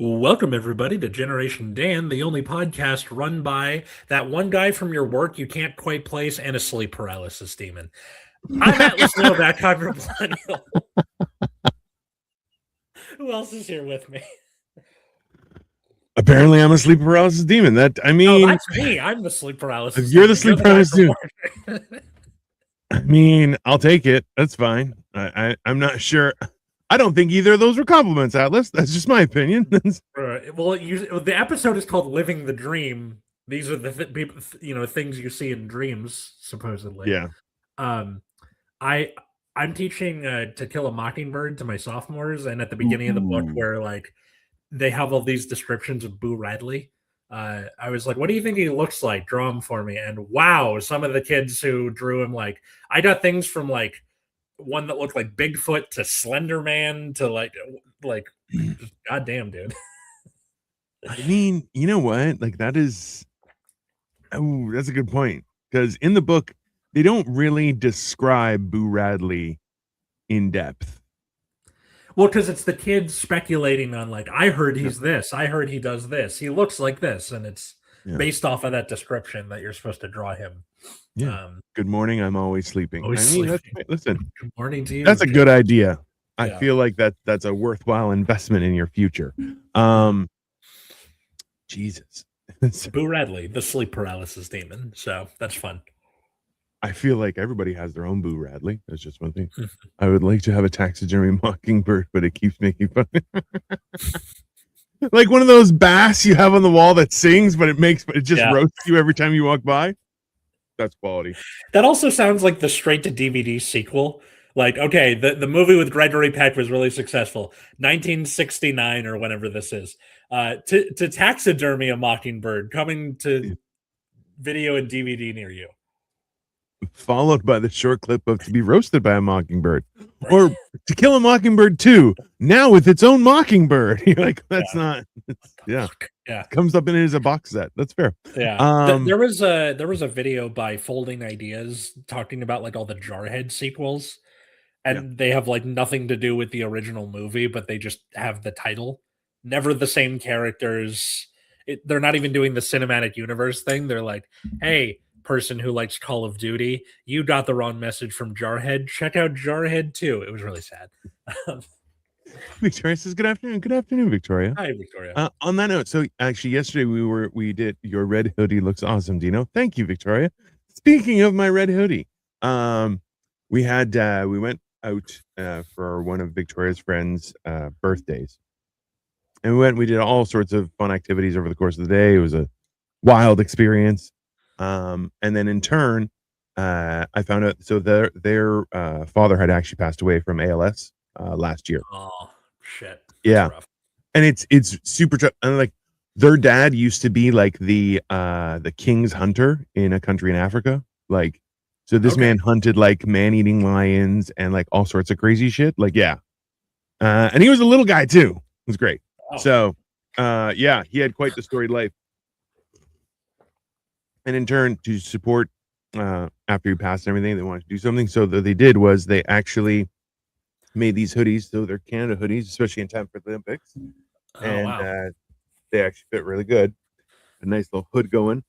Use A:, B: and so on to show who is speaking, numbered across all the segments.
A: Welcome, everybody, to Generation Dan, the only podcast run by that one guy from your work you can't quite place and a sleep paralysis demon. I'm Atlas Novak, Hybrid Millennial. Who else is here with me?
B: Apparently, I'm a sleep paralysis demon.
A: No, that's me. I'm the sleep paralysis.
B: You're the
A: demon.
B: sleep paralysis demon. I mean, I'll take it. That's fine. I'm not sure. I don't think either of those were compliments, Atlas. That's just my opinion.
A: Well, the episode is called "Living the Dream." These are the things you see in dreams, supposedly.
B: Yeah.
A: I'm teaching To Kill a Mockingbird to my sophomores, and at the beginning of the book, where like they have all these descriptions of Boo Radley, I was like, "What do you think he looks like? Draw him for me." And wow, some of the kids who drew him, like I got things from like one that looked like Bigfoot to Slender Man to like goddamn, dude.
B: I mean, you know what? Like that's a good point. Because in the book, they don't really describe Boo Radley in depth.
A: Well, because it's the kids speculating on like, I heard he's this, I heard he does this, he looks like this, and it's based off of that description that you're supposed to draw him.
B: Yeah. Good morning. I'm always sleeping. Listen.
A: Good morning to you.
B: That's a good idea. I feel like that's a worthwhile investment in your future. Jesus.
A: Boo Radley, the sleep paralysis demon. So that's fun.
B: I feel like everybody has their own Boo Radley. That's just one thing. I would like to have a taxidermy mockingbird, but it keeps making fun. Like one of those bass you have on the wall that sings, but it just roasts you every time you walk by. That's quality.
A: That also sounds like the straight to DVD sequel. Like, okay, the movie with Gregory Peck was really successful, 1969 or whenever this is. To taxidermy a mockingbird, coming to video and DVD near you.
B: Followed by the short clip of To Be Roasted by a Mockingbird, or To Kill a Mockingbird 2, now with its own mockingbird. You're like, that's not. Yeah. Comes up in it as a box set. That's fair.
A: Yeah. There was a video by Folding Ideas talking about like all the Jarhead sequels, and they have like nothing to do with the original movie, but they just have the title. Never the same characters. They're not even doing the cinematic universe thing. They're like, hey, person who likes Call of Duty, you got the wrong message from Jarhead. Check out Jarhead 2. It was really sad.
B: Victoria says, good afternoon, Victoria.
A: Hi, Victoria.
B: On that note, so actually yesterday we did your red hoodie looks awesome, Dino. Thank you, Victoria. Speaking of my red hoodie, we went out for one of Victoria's friends' birthdays, and we did all sorts of fun activities over the course of the day. It was a wild experience. And then in turn, I found out so their father had actually passed away from ALS last year.
A: Oh shit!
B: Yeah, and it's super tough. And like their dad used to be like the king's hunter in a country in Africa. Like, so this man hunted like man-eating lions and like all sorts of crazy shit. Like, and he was a little guy too. It was great. Oh. So, he had quite the storied life. And in turn, to support after he passed and everything, they wanted to do something. So what they did was they actually made these hoodies. So they're Canada hoodies, especially in time for the Olympics. They actually fit really good. A nice little hood going.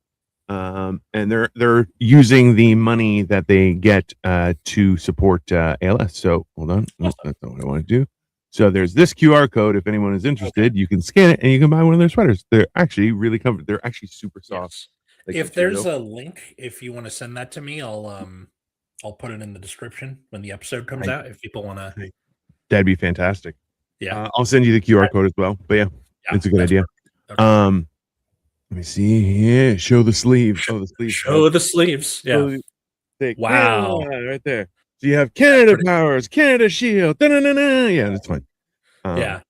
B: And they're using the money that they get to support ALS. So hold on, that's not what I want to do. So there's this QR code. If anyone is interested, you can scan it and you can buy one of their sweaters. They're actually really comfortable. They're actually super soft.
A: Yes. If there's a link, if you want to send that to me, I'll put it in the description when the episode comes out. If people want to,
B: that'd be fantastic.
A: Yeah,
B: I'll send you the QR code as well. But it's a good idea. Okay. Let me see here. Show the sleeves.
A: Show the sleeves. Yeah. Wow.
B: Right there. So you have Canada Powers, Canada Shield. Yeah, that's fine.
A: Yeah.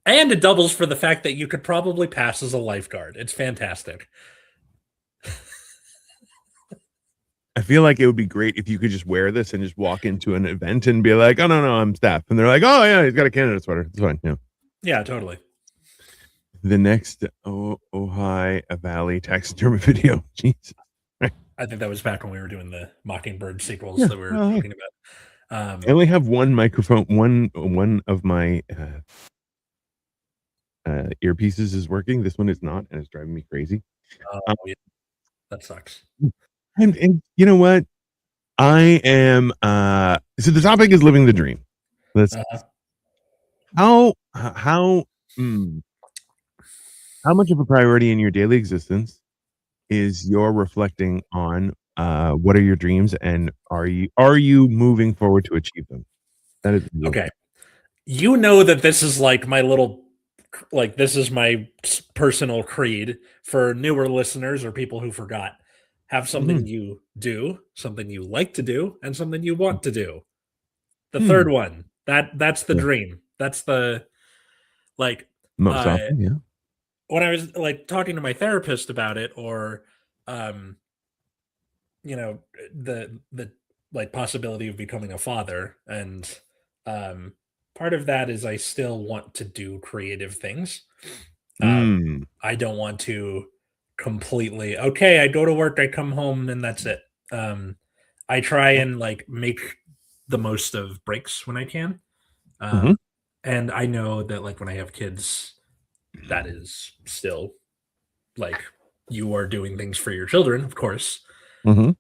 A: And it doubles for the fact that you could probably pass as a lifeguard. It's fantastic.
B: I feel like it would be great if you could just wear this and just walk into an event and be like, oh, no, I'm staff. And they're like, oh, yeah, he's got a Canada sweater. It's fine. Yeah.
A: Yeah, totally.
B: The next Ojai Valley taxidermy video. Jesus.
A: I think that was back when we were doing the Mockingbird sequels that we were talking about.
B: I only have one microphone. One of my earpieces is working. This one is not, and it's driving me crazy.
A: Oh, yeah, that sucks.
B: And you know what? I am so the topic is living the dream. Let's
A: Uh-huh.
B: how mm, how much of a priority in your daily existence is your reflecting on what are your dreams, and are you moving forward to achieve them? That is real.
A: Okay. You know that this is like my little like this is my personal creed for newer listeners or people who forgot. Have something
B: Mhm.
A: you do, something you like to do, and something you want to do. The
B: Hmm.
A: third one, that's the
B: Yeah.
A: dream. That's the like
B: Most
A: uh
B: often, yeah.
A: when I was like talking to my therapist about it or um you know the like possibility of becoming a father and um part of that is I still want to do creative things.
B: Mm.
A: I don't want to completely okay, I go to work, I come home and that's it. I try and like make the most of breaks when I can.
B: Mhm.
A: And I know that like when I have kids that is still like you are doing things for your children, of course.
B: Mhm.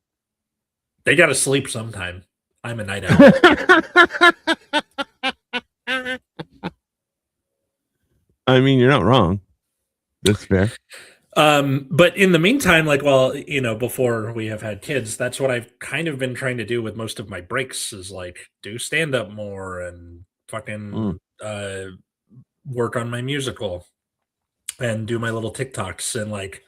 A: They got to sleep sometime. I'm a night owl.
B: I mean, you're not wrong. That's fair.
A: But in the meantime, like, well, before we have had kids, that's what I've kind of been trying to do with most of my breaks is like do stand up more and
B: Mm.
A: fucking work on my musical and do my little TikToks and like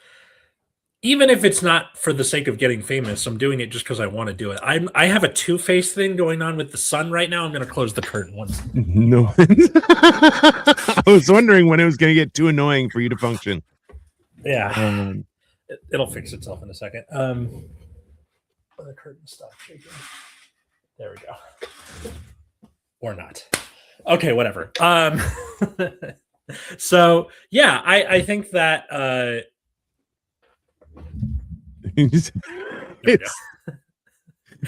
A: even if it's not for the sake of getting famous, I'm doing it just because I want to do it. I have a two-face thing going on with the sun right now. I'm gonna close the curtain once.
B: No. I was wondering when it was going to get too annoying for you to function.
A: Yeah,
B: Um,
A: it'll fix itself in a second. The curtain stopped shaking. There we go. Or not. Okay, whatever. So yeah, I think that
B: it's,
A: there we go.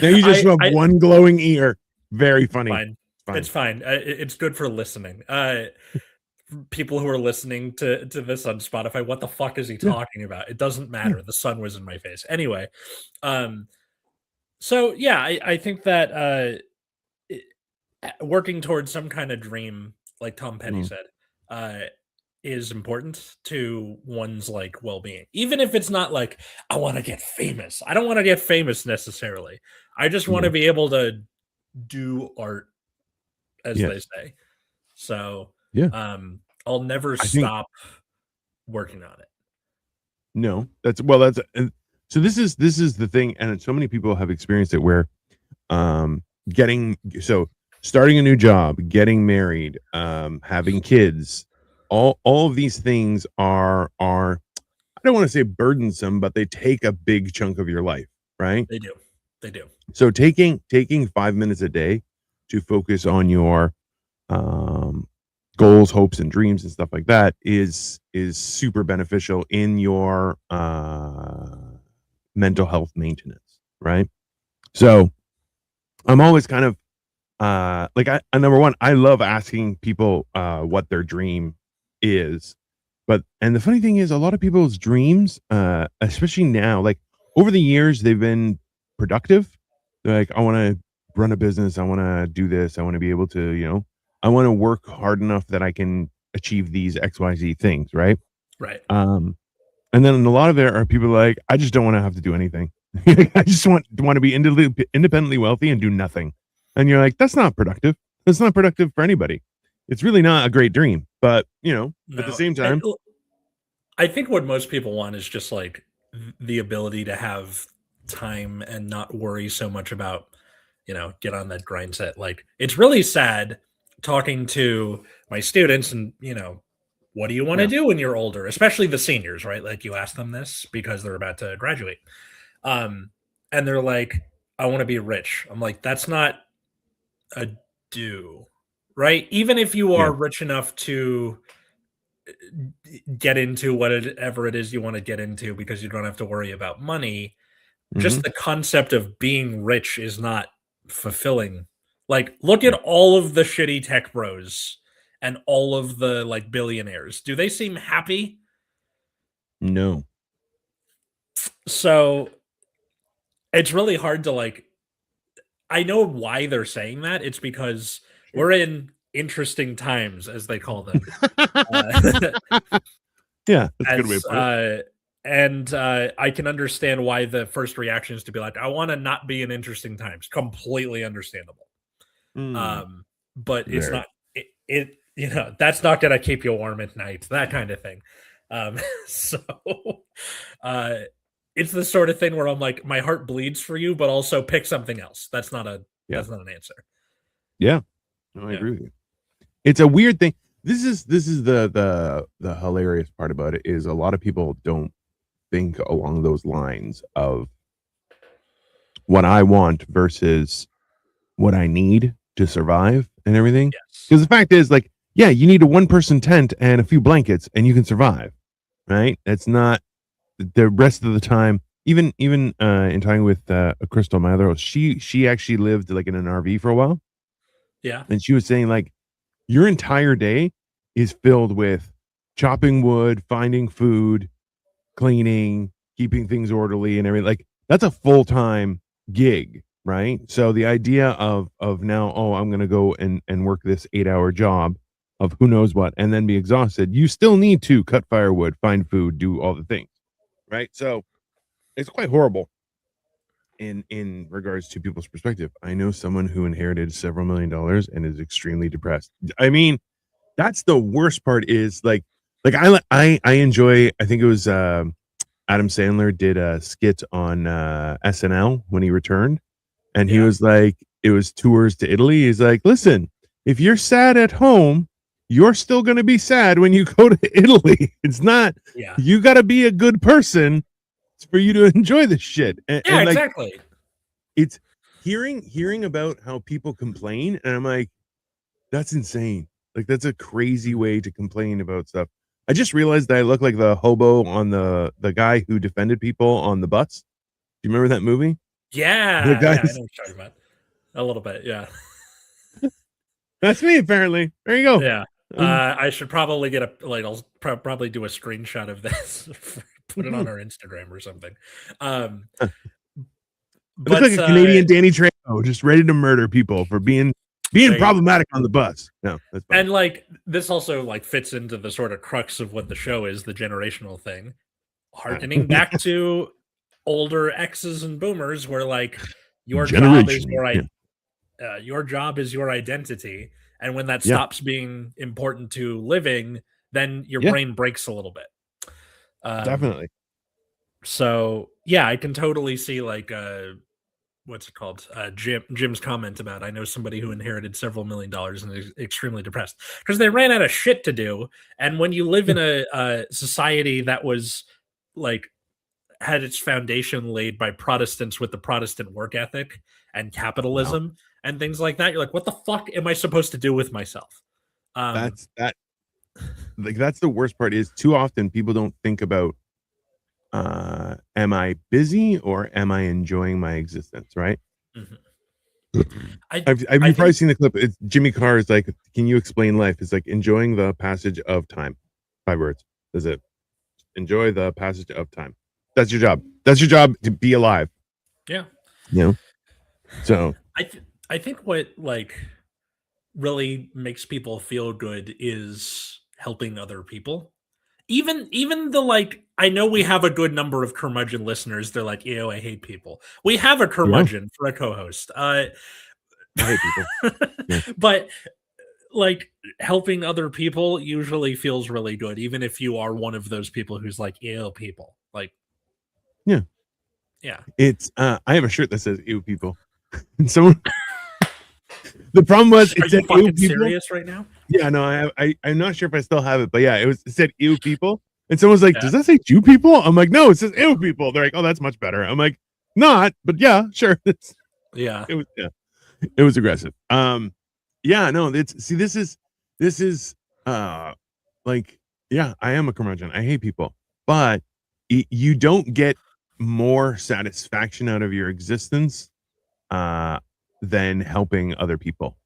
B: now you just have
A: I
B: one glowing ear. Very funny.
A: fine.
B: Fine.
A: It's fine. It's good for listening. People who are listening to this on Spotify, what the fuck is he
B: Yeah.
A: talking about? It doesn't
B: Yeah.
A: matter. The sun was in my face. Anyway, um, so yeah, I think that working towards some kind of dream, like Tom Petty
B: Mm.
A: said, uh, is important to one's like well-being. Even if it's not like I want to get famous. I don't want to get famous necessarily. I just want to
B: Yeah.
A: be able to do art, as they
B: Yes.
A: say. So
B: Yeah.
A: I'll never
B: I think
A: stop working on it.
B: no. That's so this is the thing, and so many people have experienced it where getting so starting a new job, getting married, having kids, all of these things are I don't want to say burdensome, but they take a big chunk of your life, right?
A: They do. They do.
B: So taking 5 minutes a day to focus on your um goals, hopes, and dreams and stuff like that is super beneficial in your mental health maintenance, right? So I'm always kind of like number one, I love asking people what their dream is. But and the funny thing is a lot of people's dreams, especially now, like over the years, they've been productive. They're like, I want to run a business, I want to do this, I want to be able to, I want to work hard enough that I can achieve these XYZ things, right?
A: Right.
B: Um, and then a lot of there are people like, I just don't want to have to do anything. I just want to be independently wealthy and do nothing. And you're like, that's not productive. That's not productive for anybody. It's really not a great dream. But at the
A: No.
B: same time,
A: I think what most people want is just like the ability to have time and not worry so much about, get on that grind set. Like it's really sad talking to my students and, what do you want to
B: yeah.
A: do when you're older? Especially the seniors, right? Like you ask them this because they're about to graduate. Um, and they're like, I want to be rich. I'm like, that's not a do, right? Even if you
B: Yeah.
A: are rich enough to get into whatever it is you want to get into because you don't have to worry about money,
B: Hmm.
A: just the concept of being rich is not fulfilling. Like, look at
B: Yeah.
A: all of the shitty tech bros and all of the like billionaires. Do they seem happy?
B: No.
A: So it's really hard to like I know why they're saying that. It's because
B: Sure.
A: we're in interesting times, as they call them. Uh,
B: Yeah, that's a good way to
A: as
B: put it.
A: and I can understand why the first reaction is to be like, I want to not be in interesting times. Completely understandable.
B: Mm,
A: But it's
B: very.
A: not that's not gonna keep you warm at night, that kind of thing. So uh it's the sort of thing where I'm like, my heart bleeds for you, but also pick something else.
B: Yeah.
A: That's not an answer.
B: Yeah. No, I
A: Yeah.
B: agree with you. It's a weird thing. This is the hilarious part about it is a lot of people don't think along those lines of what I want versus what I need to survive and everything.
A: Yes.
B: Because the fact is, like, yeah, you need a one person tent and a few blankets and you can survive, right? That's not the rest of the time. Even in talking with Crystal, my other host, she actually lived like in an RV for a while,
A: Yeah.
B: and she was saying like your entire day is filled with chopping wood, finding food, cleaning, keeping things orderly, and everything. Like that's a full time gig, right? So the idea of now, oh, I'm gonna go and work this 8 hour job of who knows what, and then be exhausted. You still need to cut firewood, find food, do all the things, right? So it's quite horrible in regards to people's perspective. I know someone who inherited several $1 million and is extremely depressed. I mean, that's the worst part is like I enjoy I think it was Adam Sandler did a skit on SNL when he returned, and he
A: Yeah.
B: was like it was tours to Italy. He's like, listen, if you're sad at home, you're still going to be sad when you go to Italy. It's not
A: Yeah.
B: you got to be a good person for you to enjoy this shit.
A: Yeah,
B: And like
A: exactly.
B: it's hearing about how people complain, and I'm like, that's insane. Like that's a crazy way to complain about stuff. I just realized that I look like the hobo on the guy who defended people on the bus. Do you remember that movie? The
A: Yeah, yeah, I
B: guys.
A: know what you're talking about. A little bit, yeah.
B: That's me apparently. There you go.
A: Yeah.
B: Um,
A: I should probably get a like I'll probably do a screenshot of this, put it on our Instagram or something. Um,
B: I look like
A: but
B: a Canadian Danny Trejo, just ready to murder people for being
A: there you go.
B: problematic on the bus. No, that's fine.
A: And like this also like fits into the sort of crux of what the show is, the generational thing. Harkening back to older X's and boomers where like your job is
B: Generation. Yeah.
A: your job is your identity, and when that
B: Yeah.
A: stops being important to living, then your
B: Yeah.
A: brain breaks a little bit. Um,
B: Definitely.
A: so yeah, I can totally see like what's it called? Jim's comment about I know somebody who inherited several $1 million and is extremely depressed because they ran out of shit to do. And when you live in a society that was like had its foundation laid by Protestants with the Protestant work ethic and
B: Wow.
A: capitalism and things like that, you're like, what the fuck am I supposed to do with myself? Um,
B: That's that like that's the worst part is too often people don't think about am I busy or am I enjoying my existence, right?
A: mhm. I
B: I've
A: I
B: you've probably
A: think
B: seen the clip. It's Jimmy Carr is like, can you explain life? It's like enjoying the passage of time. 5 words. That's it. Enjoy the passage of time. That's your job. That's your job to be alive.
A: yeah.
B: You know? So
A: I think what like really makes people feel good is helping other people. Even the like I know we have a good number of curmudgeon listeners. They're like, ew, I hate people. We have a
B: yeah,
A: curmudgeon for a co-host.
B: I hate people. Yeah.
A: But like helping other people usually feels really good, even if you are one of those people who's like, ew, people. Like,
B: Yeah.
A: yeah.
B: It's I have a shirt that says ew people. And someone the problem was
A: Are
B: it
A: you
B: said ew
A: fucking
B: people.
A: serious right now?
B: Yeah, no, I'm not sure if I still have it, but yeah, it said ew people. And someone's like,
A: Yeah.
B: does that say Jew people? I'm like, no, it says ew people. They're like, oh, that's much better. I'm like, not, but yeah, sure.
A: Yeah.
B: It was yeah, it was aggressive. Yeah, no, it's see, this is like yeah, I am a curmudgeon. I hate people, but you don't get more satisfaction out of your existence uh than helping other people.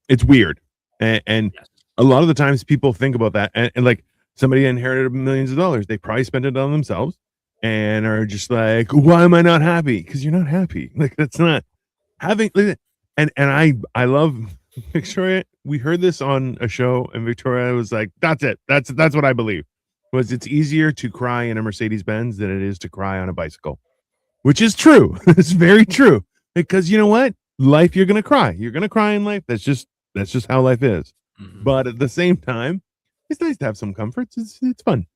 B: It's weird. And
A: Yes.
B: a lot of the times people think about that, and like somebody inherited millions of dollars, they probably spent it on themselves and are just like, why am I not happy? Because you're not happy. Like that's not having. And I love Victoria. We heard this on a show, and Victoria was like, "That's it. That's what I believe." Was it's easier to cry in a Mercedes Benz than it is to cry on a bicycle, which is true. It's very true because you know what? Life, you're gonna cry. You're gonna cry in life. That's just how life is.
A: Mhm.
B: But at the same time, it's nice to have some comforts. It's fun.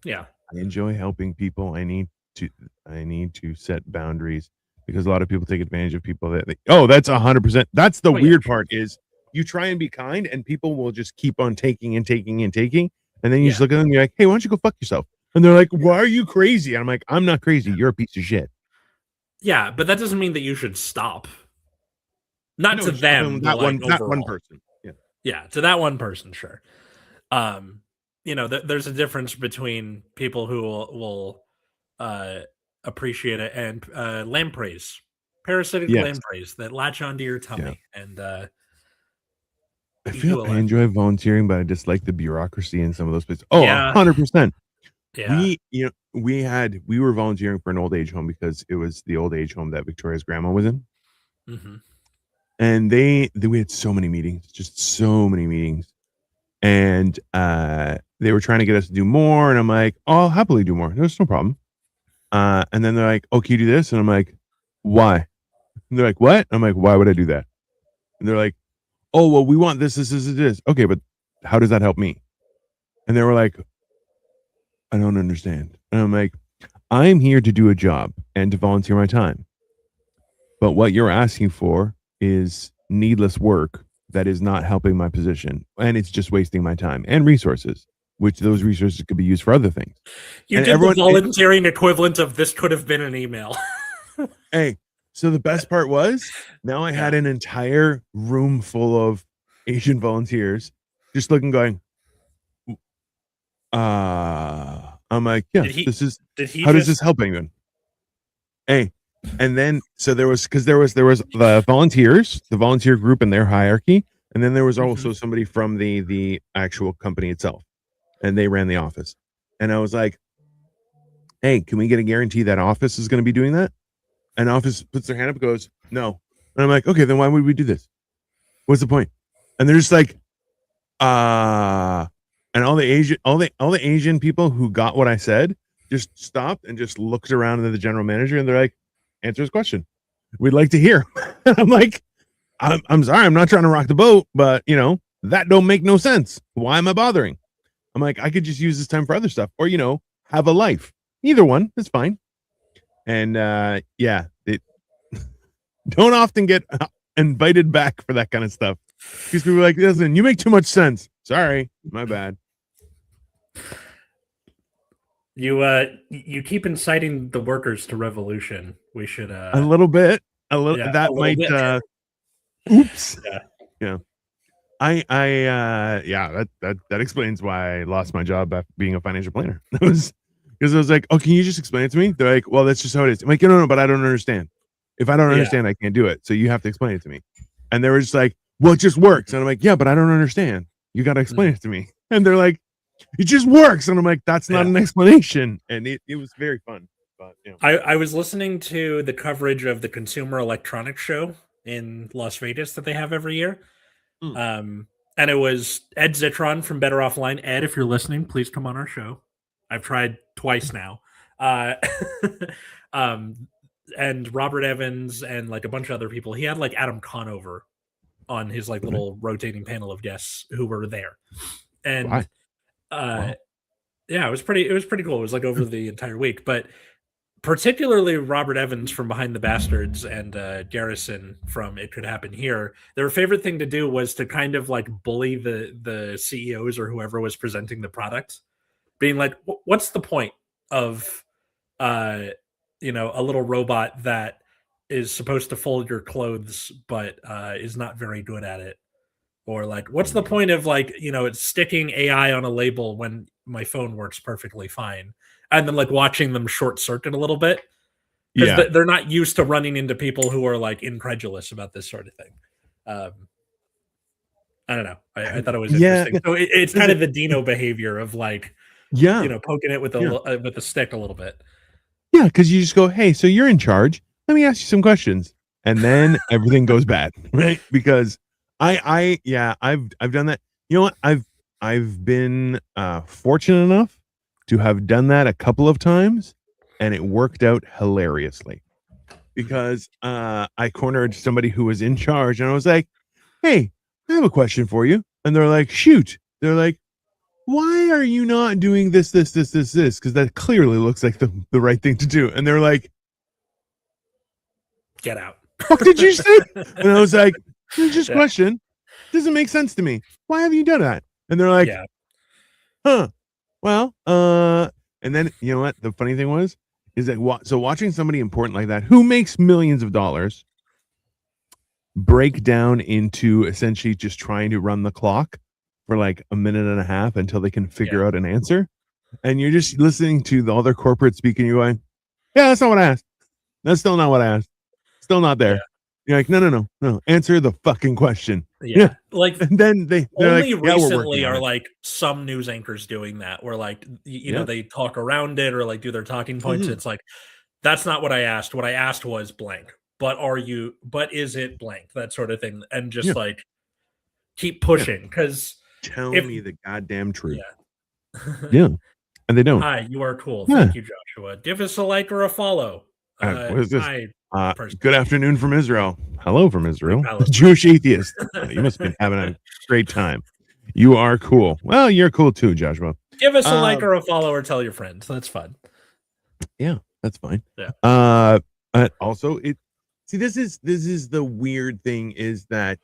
A: Yeah.
B: I enjoy helping people. I need to set boundaries because a lot of people take advantage of people that that's 100%. That's the weird part is you try and be kind and people will just keep on taking and taking and taking. And then you just look at them and you're like, hey, why don't you go fuck yourself? And they're like, why are you crazy? And I'm like, I'm not crazy. You're a piece of shit.
A: Yeah, but that doesn't mean that you should stop. Not
B: No,
A: to them,
B: that
A: like,
B: one person. Yeah.
A: Yeah, to that one person, sure. There's a difference between people who will appreciate it and lampreys, parasitic lampreys that latch onto your tummy and
B: I feel I enjoy volunteering, but I dislike the bureaucracy in some of those places. Oh,
A: Yeah.
B: 100%.
A: Yeah.
B: We were volunteering for an old age home because it was the old age home that Victoria's grandma was in.
A: Mm-hmm.
B: And we had so many meetings, just so many meetings. And they were trying to get us to do more. And I'm like, oh, I'll happily do more. There's no problem. And then they're like, oh, can you do this? And I'm like, why? And they're like, what? I'm like, why would I do that? And they're like, oh, well, we want this. Okay, but how does that help me? And they were like, I don't understand. And I'm like, I'm here to do a job and to volunteer my time. But what you're asking for is needless work that is not helping my position. And it's just wasting my time and resources, which those resources could be used for other things.
A: You did the volunteering equivalent of this could have been an email.
B: Hey, so the best part was now I had an entire room full of Asian volunteers just looking, going, I'm like, yeah, how does this help anyone? Hey, and then so there was the volunteer group and their hierarchy, and then there was also somebody from the actual company itself, and they ran the office. And I was like, hey, can we get a guarantee that office is going to be doing that? And office puts their hand up and goes, no. And I'm like, okay, then why would we do this? What's the point? And they're just like, and all the Asian people who got what I said just stopped and just looked around at the general manager and they're like, answer his question. We'd like to hear. I'm like, I'm sorry, I'm not trying to rock the boat, but that don't make no sense. Why am I bothering? I'm like, I could just use this time for other stuff or have a life. Either one, that's fine. And it don't often get invited back for that kind of stuff because people are like, listen, you make too much sense. Sorry, my bad.
A: You keep inciting the workers to revolution. We should
B: a little bit. Oops. Yeah. That explains why I lost my job after being a financial planner. That was because I was like, oh, can you just explain it to me? They're like, well, that's just how it is. I'm like, no, but I don't understand. If I don't understand, I can't do it. So you have to explain it to me. And they were just like, well, it just works. And I'm like, yeah, but I don't understand. You got to explain it to me. And they're like, it just works. And I'm like, that's not an explanation. And it was very fun. But
A: I was listening to the coverage of the Consumer Electronics Show in Las Vegas that they have every year. And it was Ed Zitron from Better Offline. Ed, if you're listening, please come on our show. I've tried twice now. And Robert Evans and like a bunch of other people. He had like Adam Conover on his like little rotating panel of guests who were there. And it was pretty cool. It was like over the entire week, but particularly Robert Evans from Behind the Bastards and Garrison from It Could Happen Here. Their favorite thing to do was to kind of like bully the CEOs or whoever was presenting the product, being like, what's the point of a little robot that is supposed to fold your clothes but is not very good at it? Or like, what's the point of like, it's sticking AI on a label when my phone works perfectly fine? And then like watching them short circuit a little bit because they're not used to running into people who are like incredulous about this sort of thing. I don't know. I thought it was
B: Yeah,
A: interesting. So it's kind of the Dino behavior of like,
B: yeah,
A: poking it with
B: yeah,
A: with a stick a little bit.
B: yeah. Because you just go, hey, so you're in charge. Let me ask you some questions, and then everything goes bad, right? Because yeah, I've done that. You know what? I've been fortunate enough to have done that a couple of times, and it worked out hilariously. Because I cornered somebody who was in charge, and I was like, "Hey, I have a question for you." And they're like, "Shoot." They're like, "Why are you not doing this, this, this, this, this? Because that clearly looks like the right thing to do." And they're like,
A: Get out.
B: "Fuck did you say?" And I was like, "It's just a
A: Yeah.
B: question. Doesn't make sense to me. Why have you done that?" And they're like,
A: Yeah.
B: "Huh. Well, and then you know what? The funny thing was, is that so watching somebody important like that who makes millions of dollars break down into essentially just trying to run the clock for like a minute and a half until they can figure out an answer. And you're just listening to all their corporate speak and you're going, yeah, that's not what I asked. That's still not what I asked. Still not there.
A: Yeah.
B: You're like, no. Answer the fucking question.
A: Yeah. Like,
B: and then they're
A: only
B: like, yeah,
A: recently are like some news anchors doing that, where like you know, they talk around it or like do their talking points. It's like, that's not what I asked. What I asked was blank. But is it blank? That sort of thing. And just like keep pushing, because
B: tell me the goddamn truth.
A: Yeah.
B: And they don't.
A: Hi, you are cool. Thank you, Joshua. Give us a like or a follow.
B: What is this?
A: Hi,
B: good afternoon from Israel. Hello from Israel. Jewish atheist. You must have been having a great time. You are cool. Well, you're cool too, Joshua.
A: Give us a like or a follow or tell your friends. That's fun.
B: Yeah, that's fine.
A: Yeah.
B: Also, this is the weird thing, is that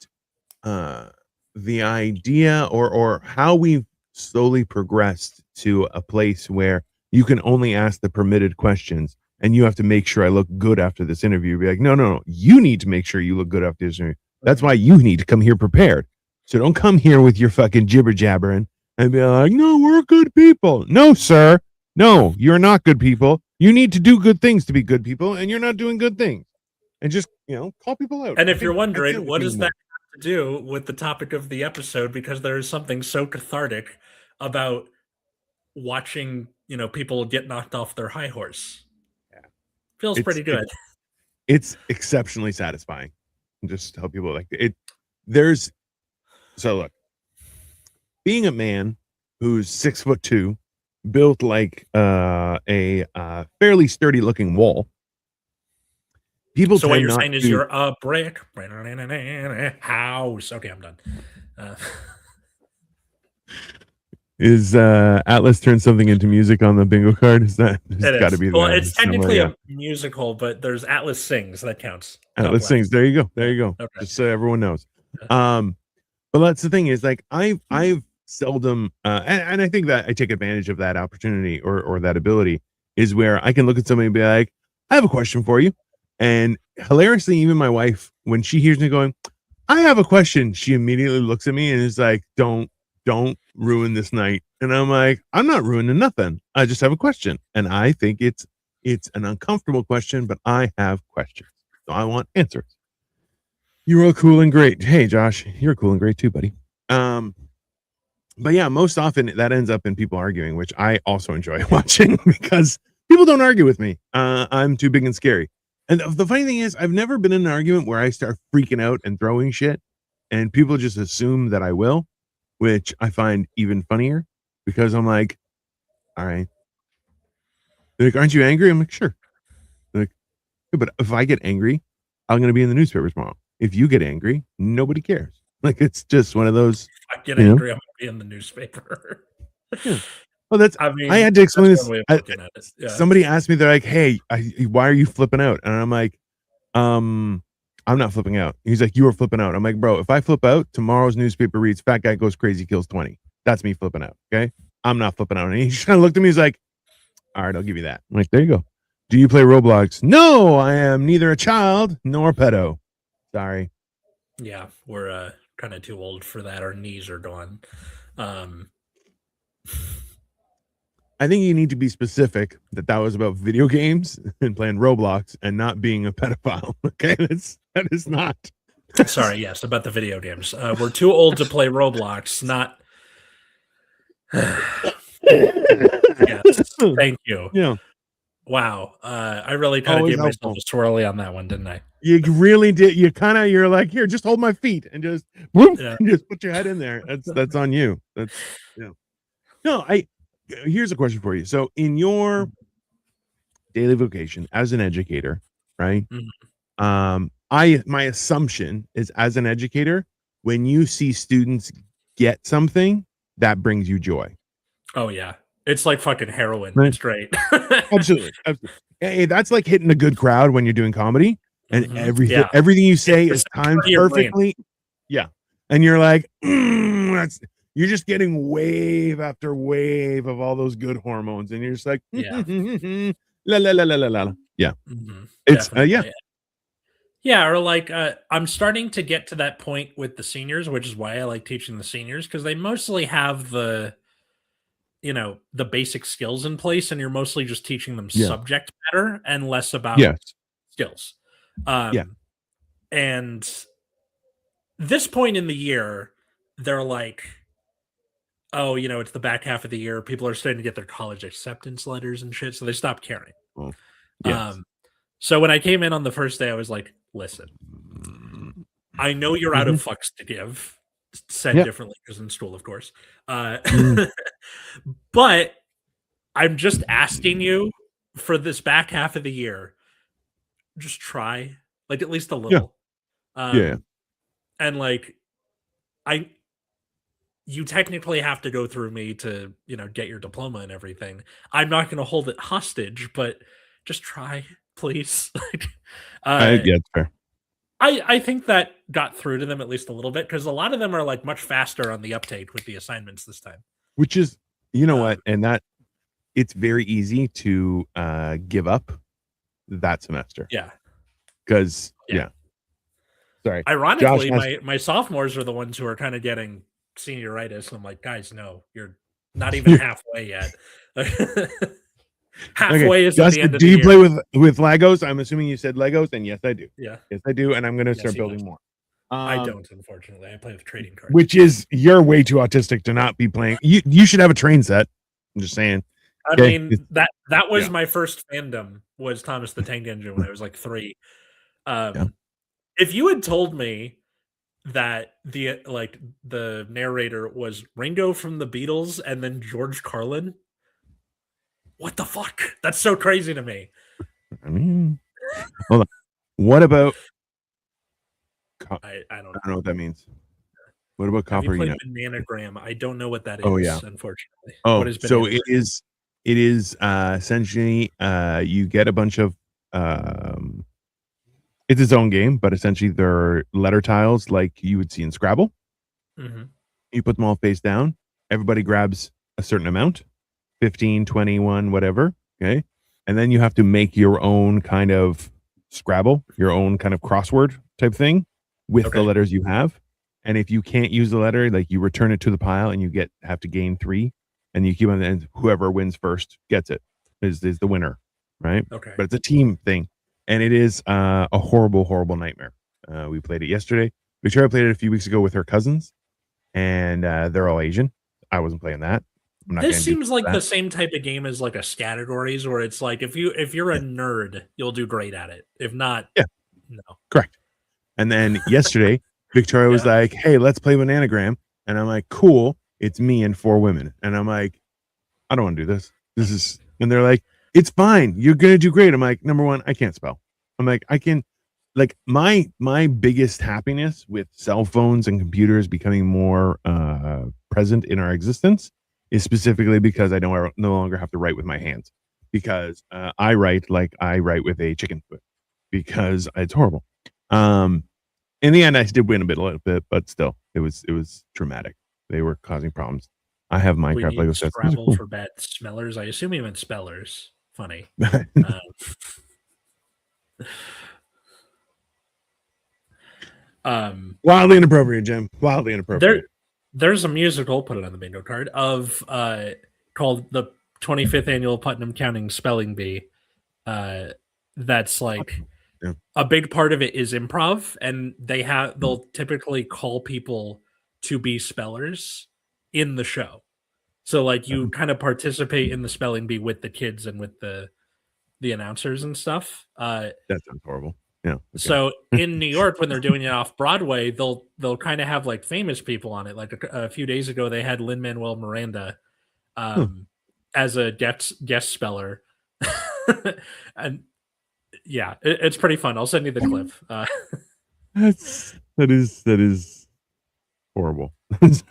B: the idea or how we've slowly progressed to a place where you can only ask the permitted questions, and you have to make sure I look good after this interview. Be like, no, you need to make sure you look good after this interview. That's why you need to come here prepared. So don't come here with your fucking jibber jabbering and be like, no, we're good people. No, sir. No, you're not good people. You need to do good things to be good people, and you're not doing good things. And just, call people out.
A: And if you're wondering, what does that have to do with the topic of the episode? Because there is something so cathartic about watching, people get knocked off their high horse. Yeah. Feels pretty good.
B: It's exceptionally satisfying. Just tell people like it. So look, being a man who's 6'2", built like a fairly sturdy looking wall. People.
A: So what you're saying is you're a brick house. Okay, I'm done.
B: Is Atlas turned something into music on the bingo card? Is that? It's got to be.
A: Well, it's technically a musical, but there's Atlas Sings that counts.
B: Atlas Sings. There you go. Okay. Just so everyone knows. But that's the thing, is like I've seldom and I think that I take advantage of that opportunity or that ability, is where I can look at somebody and be like, I have a question for you. And hilariously, even my wife, when she hears me going, I have a question, she immediately looks at me and is like, don't ruin this night. And I'm like, I'm not ruining nothing. I just have a question. And I think it's an uncomfortable question, but I have questions. So I want answers. You're all cool and great. Hey, Josh, you're cool and great too, buddy. But yeah, most often that ends up in people arguing, which I also enjoy watching, because people don't argue with me. I'm too big and scary. And the funny thing is, I've never been in an argument where I start freaking out and throwing shit, and people just assume that I will, which I find even funnier, because I'm like, all right. They're like, aren't you angry? I'm like, sure. They're like, yeah, but if I get angry, I'm going to be in the newspaper tomorrow. If you get angry, nobody cares. Like, it's just one of those.
A: If I get angry, I'm going to be in the newspaper.
B: Yeah. Well, I had to explain this.
A: Yeah.
B: Somebody asked me, they're like, hey, why are you flipping out? And I'm like, I'm not flipping out. He's like, you are flipping out. I'm like, bro, if I flip out, tomorrow's newspaper reads, fat guy goes crazy, kills 20. That's me flipping out. Okay. I'm not flipping out. And he just kind of looked at me. He's like, all right, I'll give you that. I'm like, there you go. Do you play Roblox? No, I am neither a child nor a pedo. Sorry.
A: Yeah, we're kind of too old for that. Our knees are gone.
B: I think you need to be specific that was about video games and playing Roblox and not being a pedophile. Okay, that is not
A: Sorry, yes, about the video games. We're too old to play Roblox. Not. Yes, thank you.
B: Yeah,
A: Wow, I really kind of
B: always
A: gave myself
B: helpful.
A: a swirly on that one, didn't I?
B: You really did. You're like, here, just hold my feet and just whoop,
A: Yeah.
B: and just put your head in there. That's on you. That's yeah. No, here's a question for you. So in your daily vocation as an educator, right?
A: Mhm.
B: My assumption is as an educator, when you see students get something, that brings you joy.
A: Oh yeah, it's like fucking heroin.
B: Right?
A: It's great.
B: Absolutely. Absolutely. Hey, that's like hitting a good crowd when you're doing comedy and
A: Yeah,
B: everything you
A: it's
B: say
A: the
B: is
A: center
B: timed
A: of your brain.
B: perfectly. Yeah. And you're like, that's you're just getting wave after wave of all those good hormones. And you're just like,
A: Yeah,
B: la la la la la la. Yeah. It's yeah.
A: definitely. Yeah, or like I'm starting to get to that point with the seniors, which is why I like teaching the seniors because they mostly have the basic skills in place, and you're mostly just teaching them
B: Yeah.
A: subject matter and less about
B: Yes.
A: skills.
B: Yeah.
A: And this point in the year, they're like, oh, it's the back half of the year. People are starting to get their college acceptance letters and shit, so they stop caring.
B: Well, yes.
A: Um, so when I came in on the first day, I was like, listen, I know you're out of
B: Mhm.
A: fucks to give, said
B: Yep.
A: differently because in school, of course.
B: Mm.
A: But I'm just asking you for this back half of the year, just try, like at least a
B: Yeah.
A: little.
B: Yeah.
A: And like I you technically have to go through me to, get your diploma and everything. I'm not gonna hold it hostage, but just try, please. Like uh
B: Yeah, it's fair.
A: I think that got through to them at least a little bit because a lot of them are like much faster on the uptake with the assignments this time.
B: Which is, you know
A: Um,
B: what? And that it's very easy to give up that semester
A: yeah,
B: because
A: yeah.
B: yeah. Sorry, Josh
A: Ironically,
B: has.
A: my sophomores are the ones who are kind of getting senioritis. I'm like, guys, no, you're not even halfway yet.
B: Okay,
A: Halfway is at the
B: Justin,
A: end of
B: do
A: the
B: you
A: year.
B: play with Legos? I'm assuming you said Legos, and yes, I do.
A: Yeah,
B: Yes, I do, and I'm going to
A: yes,
B: start
A: he does.
B: building more.
A: I don't, unfortunately. I play with trading cards.
B: Which is you're way too autistic to not be playing. You should have a train set. I'm just saying.
A: I
B: Okay.
A: mean that was
B: Yeah.
A: my first fandom was Thomas the Tank Engine when I was like 3.
B: Yeah.
A: If you had told me that the narrator was Ringo from the Beatles and then George Carlin, what the fuck? That's so crazy to me.
B: I mean, hold on. What about?
A: I don't
B: I don't know what that means. What about
A: Have you
B: copper
A: played
B: unit?
A: Bananagram? I don't know what that
B: Oh yeah.
A: is, unfortunately. What
B: Oh,
A: is
B: so
A: Bananagram?
B: it is essentially you get a bunch of um it's its own game, but essentially they're letter tiles like you would see in Scrabble.
A: Mhm.
B: You put them all face down. Everybody grabs a certain amount, 15, 21, whatever. Okay. And then you have to make your own kind of Scrabble, your own kind of crossword type thing with the
A: Okay.
B: letters you have. And if you can't use the letter, like you return it to the pile and you have to gain 3 and you keep on, and whoever wins first gets it is the winner. Right.
A: Okay.
B: But it's a team thing. And it is a horrible, horrible nightmare. We played it yesterday. Victoria played it a few weeks ago with her cousins, and they're all Asian. I wasn't playing that. I'm not
A: This
B: going to do
A: seems like
B: that.
A: the same type of game as like a categories where it's like if you're a
B: Yeah,
A: nerd, you'll do great at it. If not,
B: yeah,
A: no.
B: correct. And then yesterday, Victoria was
A: Yeah.
B: like, "Hey, let's play Bananagram," and I'm like, "Cool." It's me and 4 women, and I'm like, "I don't want to do this. This is," and they're like, "It's fine. You're gonna do great." I'm like, "Number one, I can't spell." I'm like, "I can." Like my biggest happiness with cell phones and computers becoming more present in our existence is specifically because I don't no longer have to write with my hands, because I write like I write with a chicken foot because it's horrible. Um, in the end, I did win a little bit, but still, it was traumatic. They were causing problems. I have
A: We
B: Minecraft
A: need
B: Lego sets. Those are
A: Scrabble
B: cool.
A: for bad smellers. I assume he meant spellers. Funny. Um,
B: Wildly inappropriate, Jim. Wildly
A: there
B: inappropriate.
A: there's a musical, put it on the bingo card, of called the 25th annual Putnam Counting Spelling Bee. Uh that's like
B: Yeah.
A: a big part of it is improv, and they'll typically call people to be spellers in the show. So like you kind of participate in the spelling bee with the kids and with the announcers and stuff.
B: That sounds horrible. Yeah. Okay.
A: So in New York, when they're doing it off Broadway, they'll kind of have like famous people on it. Like a few days ago, they had Lin Manuel Miranda
B: Huh.
A: as a guest speller, and yeah, it's pretty fun. I'll send you the clip.
B: That is horrible.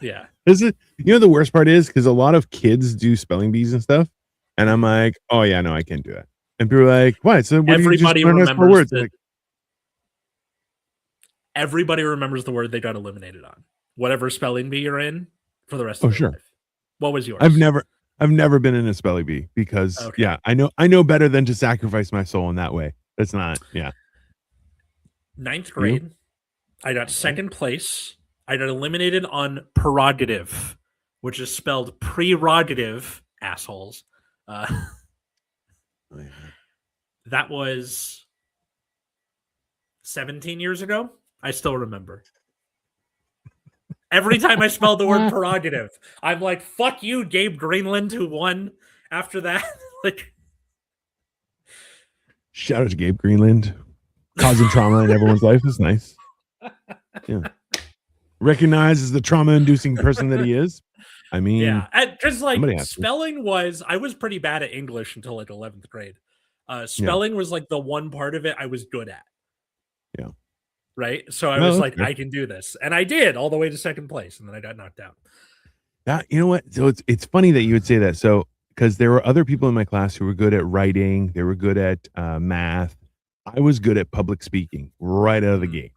A: Yeah,
B: Is it? You know the worst part is because a lot of kids do spelling bees and stuff, and I'm like, oh yeah, no, I can't do that. And people are like, what? So what do you just
A: everybody
B: learn us more
A: remembers
B: words?
A: that.
B: Like,
A: Everybody remembers the word they got eliminated on. Whatever spelling bee you're in for the rest
B: oh
A: of their
B: sure.
A: life. What was yours?
B: I've never been in a spelling bee because
A: Okay.
B: yeah, I know better than to sacrifice my soul in that way. That's not yeah.
A: Ninth grade, I got second place. I got eliminated on prerogative, which is spelled prerogative, assholes.
B: Oh, yeah.
A: That was 17 years ago. I still remember. Every time I spelled the word prerogative, I'm like, fuck you, Gabe Greenland, who won after that. Like,
B: Shout out to Gabe Greenland, causing trauma in everyone's life is nice. Yeah, recognizes the trauma-inducing person that he is. I mean,
A: yeah, because like
B: somebody has to.
A: spelling was, I was pretty bad at English until like 11th grade. Spelling was like the one part of it I was good at.
B: Yeah.
A: Right. So I
B: Well,
A: was like,
B: okay.
A: I can do this, and I did all the way to second place, and then I got knocked out.
B: You know what? So it's funny that you would say that. So because there were other people in my class who were good at writing, they were good at math. I was good at public speaking right out of the gate.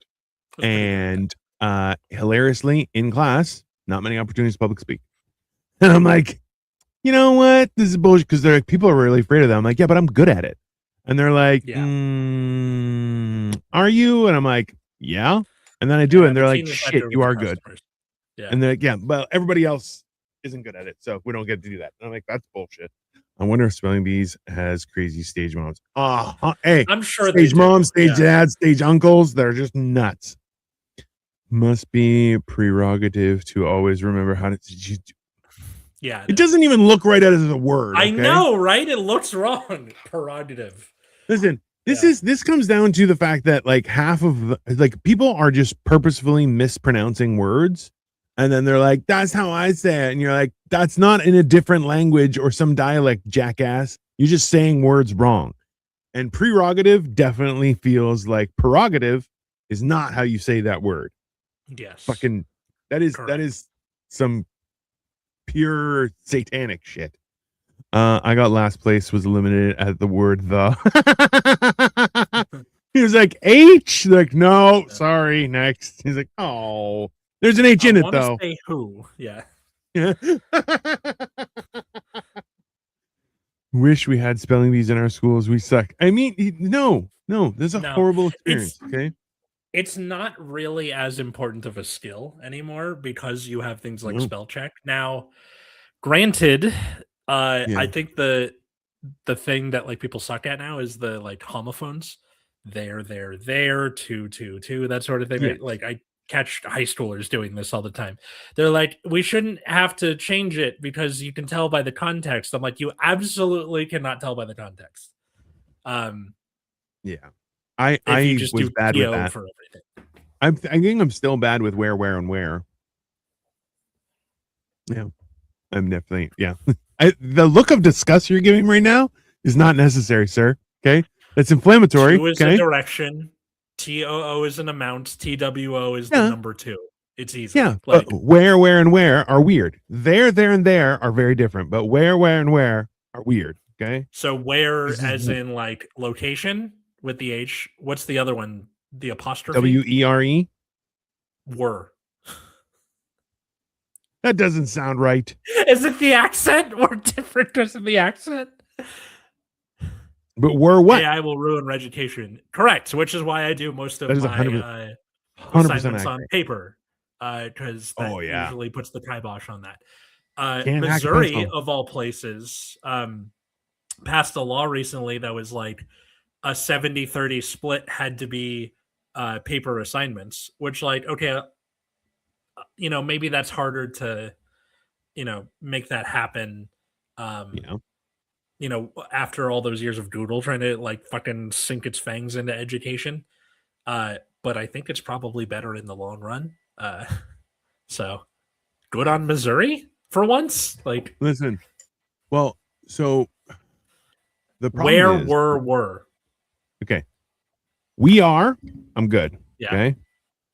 A: That's pretty good.
B: And hilariously, in class, not many opportunities to public speak. And I'm like, you know what? This is bullshit because they're like, people are really afraid of that. I'm like, yeah, but I'm good at it. And they're like,
A: Yeah.
B: Are you? And I'm like, yeah. And then I do it, and they're like,
A: Between the
B: shit,
A: center
B: you
A: with
B: are
A: the
B: good.
A: customers. Yeah.
B: And they're like, yeah, but everybody else isn't good at it, so we don't get to do that. And I'm like, that's bullshit. I wonder if Spelling Bees has crazy stage moms. Hey,
A: I'm sure
B: stage
A: they do.
B: moms, stage
A: Yeah.
B: dads, stage uncles, they're just nuts. Must be prerogative to always remember how to.
A: Yeah.
B: It doesn't even look right as a word.
A: I
B: okay?
A: know, right? It looks wrong. Prerogative.
B: Listen, this comes down to the fact that like half of like people are just purposefully mispronouncing words, and then they're like, that's how I say it, and you're like, that's not in a different language or some dialect, jackass. You're just saying words wrong. And prerogative definitely feels like prerogative is not how you say that word.
A: Yes.
B: Fucking that is
A: Correct.
B: some pure satanic shit. I got last place, was eliminated at the word the. He was like, H? Like, no, sorry, next. He's like, oh, there's an H in it though.
A: Say who? Yeah.
B: Wish we had spelling bees in our schools. We suck. I mean, no, there's a horrible experience. Okay.
A: It's not really as important of a skill anymore because you have things like spell check. Now, granted, I think the thing that like people suck at now is the like homophones. There, two, that sort of thing.
B: Yeah.
A: Like I catch high schoolers doing this all the time. They're like, we shouldn't have to change it because you can tell by the context. I'm like, you absolutely cannot tell by the context.
B: Yeah. I was bad with that.
A: For everything.
B: I think I'm still bad with where, and where. Yeah. I'm definitely, yeah. The look of disgust you're giving right now is not necessary, sir. Okay. That's inflammatory.
A: Two is
B: okay.
A: a direction. TOO is an amount. TWO is the number 2. It's easy.
B: Yeah.
A: Like,
B: but where, and where are weird. There, and there are very different, but where, and where are weird. Okay.
A: So where as in like location with the H. What's the other one? The apostrophe?
B: WERE?
A: Were.
B: That doesn't sound right.
A: Is it the accent or different because of the accent?
B: But were what?
A: AI will ruin education. Correct, which is why I do most of my
B: 100%
A: assignments on paper, because that usually puts the kibosh on that. Missouri, of all places, passed a law recently that was like, a 70-30 split had to be paper assignments, which like, okay, maybe that's harder to, make that happen. Um,
B: Yeah.
A: After all those years of Google trying to like fucking sink its fangs into education. But I think it's probably better in the long run. So good on Missouri for once. Like,
B: Listen, well, so the problem
A: where
B: is,
A: were?
B: okay, we are, I'm good.
A: Yeah.
B: Okay.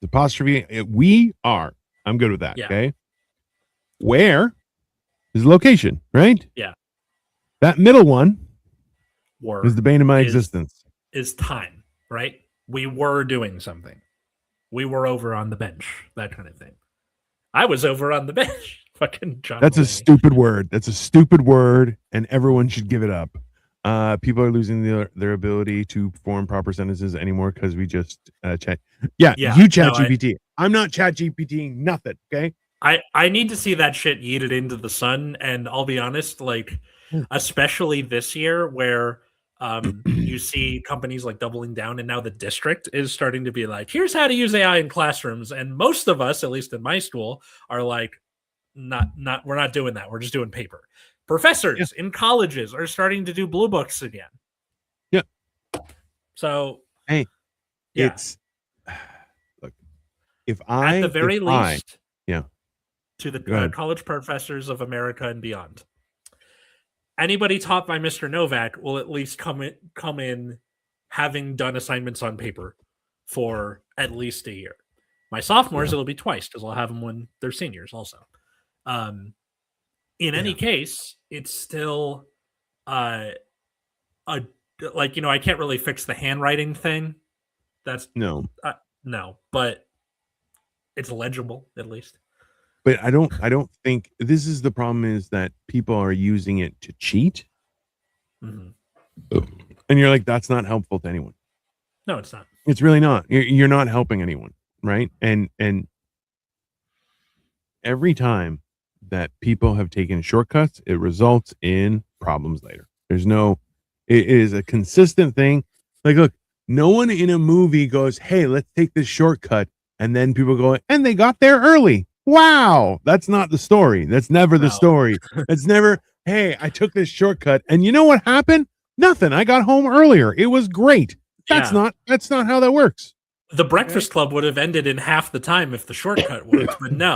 B: The apostrophe, we are, I'm good with that.
A: Yeah.
B: Okay. Where is location, right?
A: Yeah.
B: That middle one
A: Were
B: is the bane of my existence.
A: Is time, right? We were doing something. We were over on the bench, that kind of thing. I was over on the bench. Fucking John.
B: That's Mulaney. A stupid word. That's a stupid word, and everyone should give it up. People are losing their ability to form proper sentences anymore because we just chat. Yeah, you chat GPT. I'm not chat GPTing nothing. Okay.
A: I need to see that shit yeeted into the sun, and I'll be honest, like, especially this year where you see companies like doubling down, and now the district is starting to be like, here's how to use AI in classrooms, and most of us, at least in my school, are like, we're not doing that. We're just doing paper. Professors in colleges are starting to do blue books again.
B: Yeah.
A: So
B: hey, it's look, if I
A: at the very least,
B: yeah,
A: to the college professors of America and beyond, anybody taught by Mr. Novak will at least come in having done assignments on paper for at least a year. My sophomores, it'll be twice because I'll have them when they're seniors also. In any case, it's still I can't really fix the handwriting thing. That's no, but it's legible at least.
B: But I don't think this is the problem, is that people are using it to cheat. Mm-hmm. And you're like, that's not helpful to anyone.
A: No, it's not.
B: It's really not. You're not helping anyone, right? And every time that people have taken shortcuts, it results in problems later. It is a consistent thing. Like, look, no one in a movie goes, hey, let's take this shortcut. And then people go, and they got there early. Wow. That's not the story. That's never the story. It's never, hey, I took this shortcut. And you know what happened? Nothing. I got home earlier. It was great. That's not how that works.
A: The Breakfast Club would have ended in half the time if the shortcut worked, but no.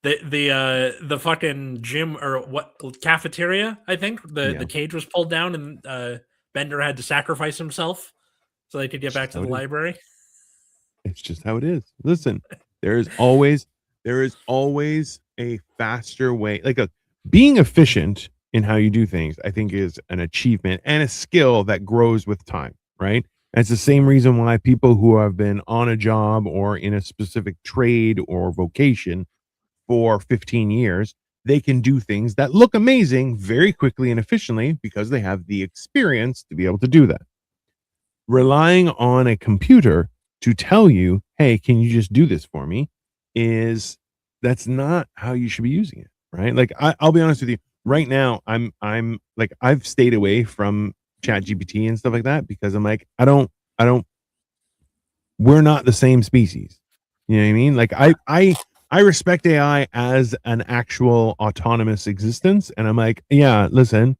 A: The fucking gym or what cafeteria, I think the cage was pulled down and Bender had to sacrifice himself so they could get back to the library.
B: It's just how it is. Listen, there is always a faster way. Like being efficient in how you do things, I think, is an achievement and a skill that grows with time, right? And it's the same reason why people who have been on a job or in a specific trade or vocation for 15 years, they can do things that look amazing very quickly and efficiently because they have the experience to be able to do that. Relying on a computer to tell you, hey, can you just do this for me? That's not how you should be using it, right? Like I'll be honest with you, right now I'm like, I've stayed away from chat GPT and stuff like that because I'm like, I don't we're not the same species. You know what I mean? Like I respect AI as an actual autonomous existence, and I'm like, yeah, listen,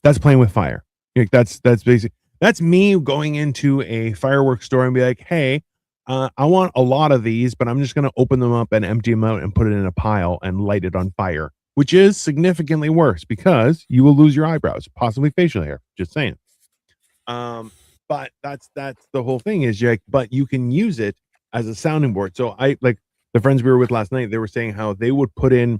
B: that's playing with fire. Like that's basic. That's me going into a fireworks store and be like, hey, I want a lot of these, but I'm just going to open them up and empty them out and put it in a pile and light it on fire, which is significantly worse because you will lose your eyebrows, possibly facial hair. Just saying. But that's the whole thing is but you can use it as a sounding board. So I like the friends we were with last night, they were saying how they would put in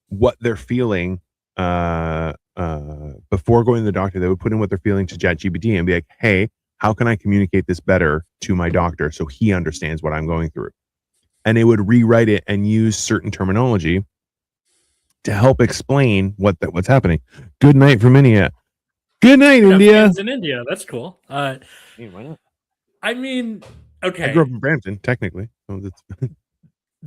B: what they're feeling before going to the doctor. They would put in what they're feeling to ChatGPT and be like, hey, how can I communicate this better to my doctor so he understands what I'm going through? And it would rewrite it and use certain terminology to help explain what's happening. Good night from India. Good night, India.
A: In India, that's cool.
B: Hey, why not?
A: I mean, okay.
B: I grew up in Brampton, technically. So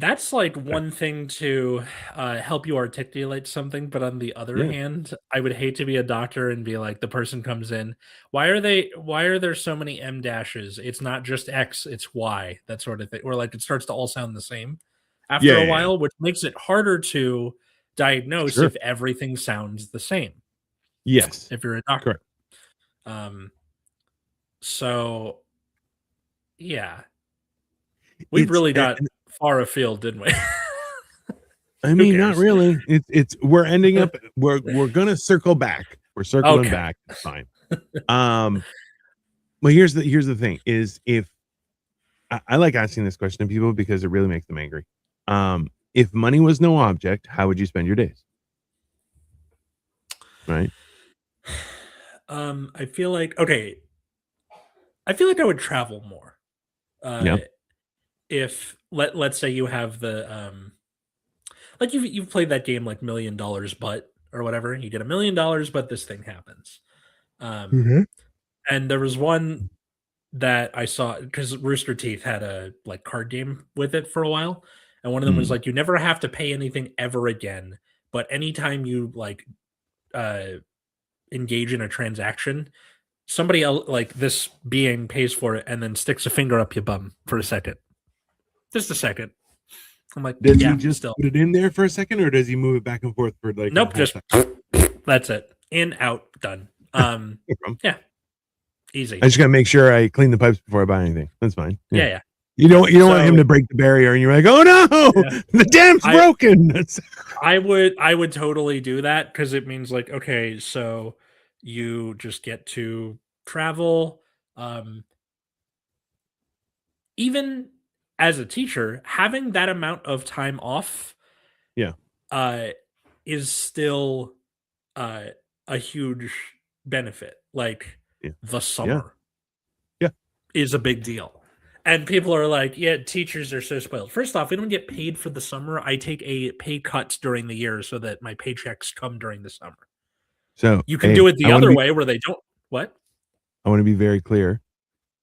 A: That's like one thing to help you articulate something, but on the other
B: Yeah.
A: hand, I would hate to be a doctor and be like, the person comes in, why are there so many M dashes? It's not just X, it's Y, that sort of thing. Or like it starts to all sound the same after
B: Yeah,
A: a
B: yeah, yeah.
A: while, which makes it harder to diagnose
B: Sure.
A: if everything sounds the same
B: Yes.
A: if you're a doctor.
B: Correct.
A: Um, so yeah, we
B: It's
A: really got far afield, didn't we?
B: I
A: Who
B: mean, not
A: cares?
B: really. It's we're ending up we're gonna circle back. We're circling
A: Okay.
B: back. It's fine. Well, here's the thing is if I like asking this question to people because it really makes them angry. If money was no object, how would you spend your days? Right?
A: I feel like okay. I feel like I would travel more. Uh,
B: Yeah.
A: if let's say you have the like you've played that game like $1,000,000 but or whatever. You get $1,000,000, but this thing happens. Um,
B: Mhm.
A: and there was one that I saw because Rooster Teeth had a like card game with it for a while, and one of them was
B: Mm.
A: like you never have to pay anything ever again, but anytime you like uh engage in a transaction, somebody else like this being pays for it and then sticks a finger up your bum for a second. Just a second. I'm like,
B: Does he
A: yeah,
B: just
A: still.
B: put it in there for a second, or does he move it back and forth for like a
A: Nope,
B: whole
A: just
B: second?
A: that's it. In, out, done.
B: No problem.
A: Yeah, easy.
B: I just gotta make sure I clean the pipes before I buy anything. That's fine.
A: Yeah.
B: You don't want him
A: So-
B: to break the barrier, and you're like, oh no,
A: Yeah.
B: the dam's broken. That's
A: I would totally do that because it means like, okay, so you just get to travel. Even as a teacher, having that amount of time off,
B: Yeah.
A: is still a huge benefit. Like
B: Yeah.
A: the summer,
B: Yeah.
A: is a big deal. And people are like, yeah, teachers are so spoiled. First off, we don't get paid for the summer. I take a pay cut during the year so that my paychecks come during the summer.
B: So
A: You can do it the other way where they don't. What?
B: I want to be very clear.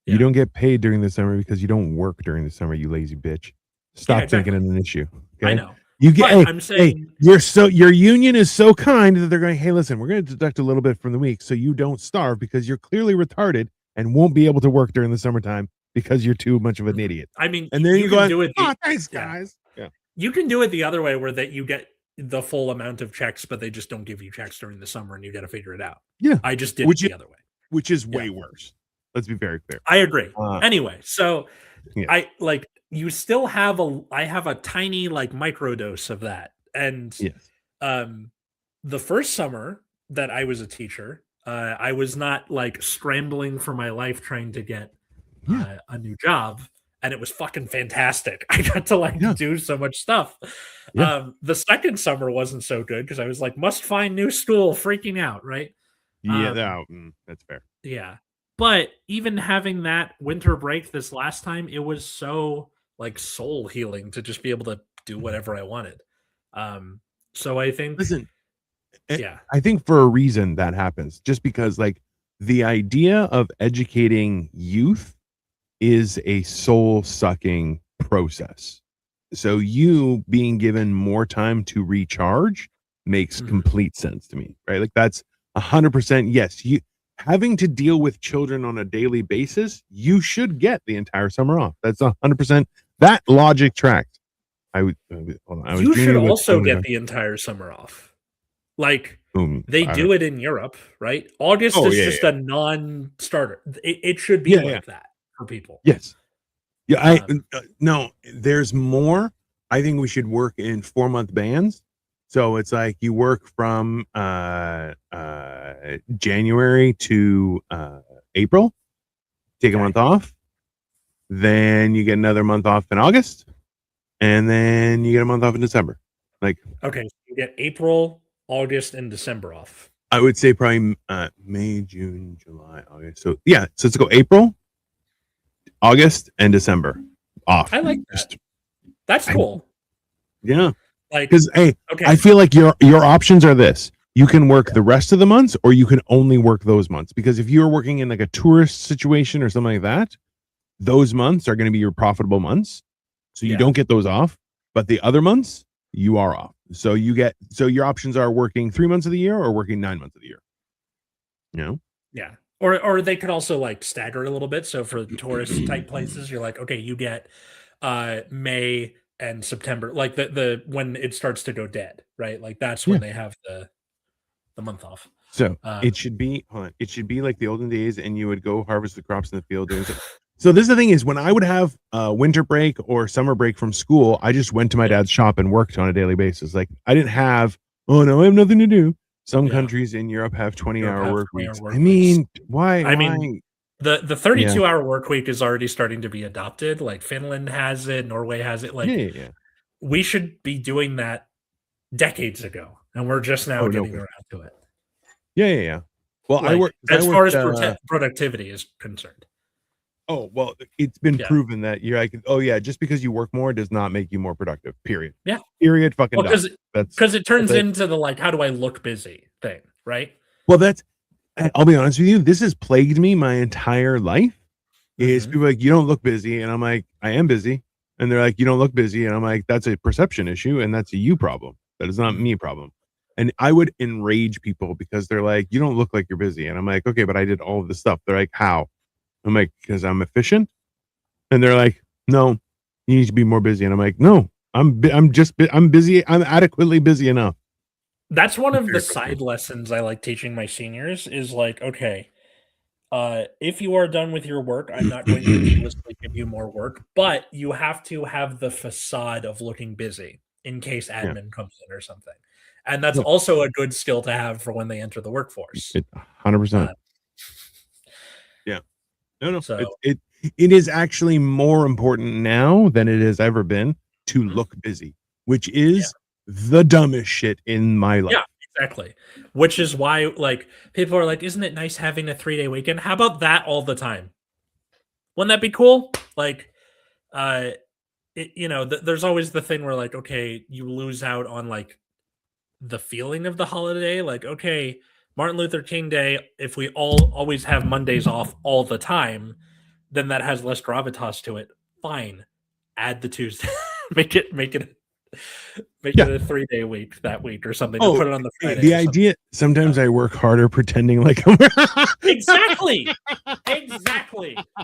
A: Yeah.
B: You don't get paid during the summer because you don't work during the summer, you lazy bitch. Stop
A: exactly.
B: thinking it an issue.
A: I
B: Okay?
A: know.
B: You get
A: But I'm saying
B: your union is so kind that they're going, hey, listen, we're going to deduct a little bit from the week so you don't starve because you're clearly retarded and won't be able to work during the summertime because you're too much of an idiot.
A: I mean,
B: And then you go,
A: do it.
B: Oh, thanks, guys. Yeah.
A: You can do it the other way where that you get the full amount of checks, but they just don't give you checks during the summer and you got to figure it out.
B: Yeah.
A: I just did it the other way.
B: Which is way worse. Let's be very clear.
A: I agree. Anyway, so
B: Yeah.
A: I like you still have I have a tiny like microdose of that. And
B: Yes.
A: the first summer that I was a teacher, I was not like scrambling for my life trying to get a new job, and it was fucking fantastic. I got to like do so much stuff.
B: Yeah.
A: The second summer wasn't so good because I was like, must find new school, freaking out, right?
B: Yeah, that's fair.
A: Yeah. But even having that winter break this last time, it was so like soul healing to just be able to do whatever I wanted. So I think
B: Listen,
A: yeah.
B: I think for a reason that happens, just because like the idea of educating youth is a soul sucking process. So you being given more time to recharge makes complete sense to me, right? Like that's 100% yes. You having to deal with children on a daily basis, you should get the entire summer off. That's 100%. That logic tracks. Hold on.
A: You should also get the entire summer off. Like they do it in Europe, right? August is just a non-starter. It should be like that for people.
B: Yes. Yeah, no, there's more. I think we should work in 4-month bands. So it's like you work from January to April, take a month off, then you get another month off in August, and then you get a month off in December. Like
A: okay, so you get April, August, and December off.
B: I would say probably May, June, July, August. So yeah, so let's go April, August, and December off.
A: I like that. That's cool.
B: Yeah.
A: Like
B: because I feel like your options are this. You can work the rest of the months or you can only work those months. Because if you're working in like a tourist situation or something like that, those months are going to be your profitable months. So you don't get those off. but the other months you are off. So your options are working 3 months of the year or working 9 months of the year. You know?
A: Yeah. Or they could also like stagger it a little bit. So for tourist type places, you're like, okay, you get May and September, like the when it starts to go dead, right? Like that's when
B: Yeah.
A: they have the month off.
B: So it should be like the olden days, and you would go harvest the crops in the field doing something. So this is the thing is when I would have winter break or summer break from school, I just went to my dad's shop and worked on a daily basis. Like I didn't have, oh no, I have nothing to do. Some countries in Europe have 20-hour work weeks. I mean, why?
A: I mean, the 32-hour work week is already starting to be adopted. Like Finland has it, Norway has it. Like we should be doing that decades ago, and we're just now getting around to it.
B: Yeah. Well,
A: like, as far as productivity is concerned.
B: Oh, well, it's been proven that you're like, oh yeah, just because you work more does not make you more productive. Period.
A: Yeah.
B: Period. Fucking.
A: Because it turns into the like, how do I look busy thing, right?
B: Well, I'll be honest with you. This has plagued me my entire life. Is people like, you don't look busy, and I'm like, I am busy, and they're like, you don't look busy, and I'm like, that's a perception issue, and that's a you problem. That is not me problem. And I would enrage people because they're like, you don't look like you're busy, and I'm like, okay, but I did all of this stuff. They're like, how? I'm like, because I'm efficient. And they're like, no, you need to be more busy. And I'm like, no, I'm busy. I'm adequately busy enough.
A: That's one of the side lessons I like teaching my seniors is like, okay, if you are done with your work, I'm not going to needlessly give you more work, but you have to have the facade of looking busy in case admin comes in or something. And that's also a good skill to have for when they enter the workforce.
B: 100%. Yeah. No. So, it is actually more important now than it has ever been to look busy, which is the dumbest shit in my life.
A: Yeah, exactly. Which is why, like, people are like, isn't it nice having a 3-day weekend? How about that all the time? Wouldn't that be cool? Like, there's always the thing where, like, okay, you lose out on, like, the feeling of the holiday. Like, okay, Martin Luther King Day, if we all always have Mondays off all the time, then that has less gravitas to it. Fine. Add the Tuesday. make it a 3-day week that week or something. Put it on the Friday.
B: The idea sometimes I work harder pretending like I'm
A: Exactly.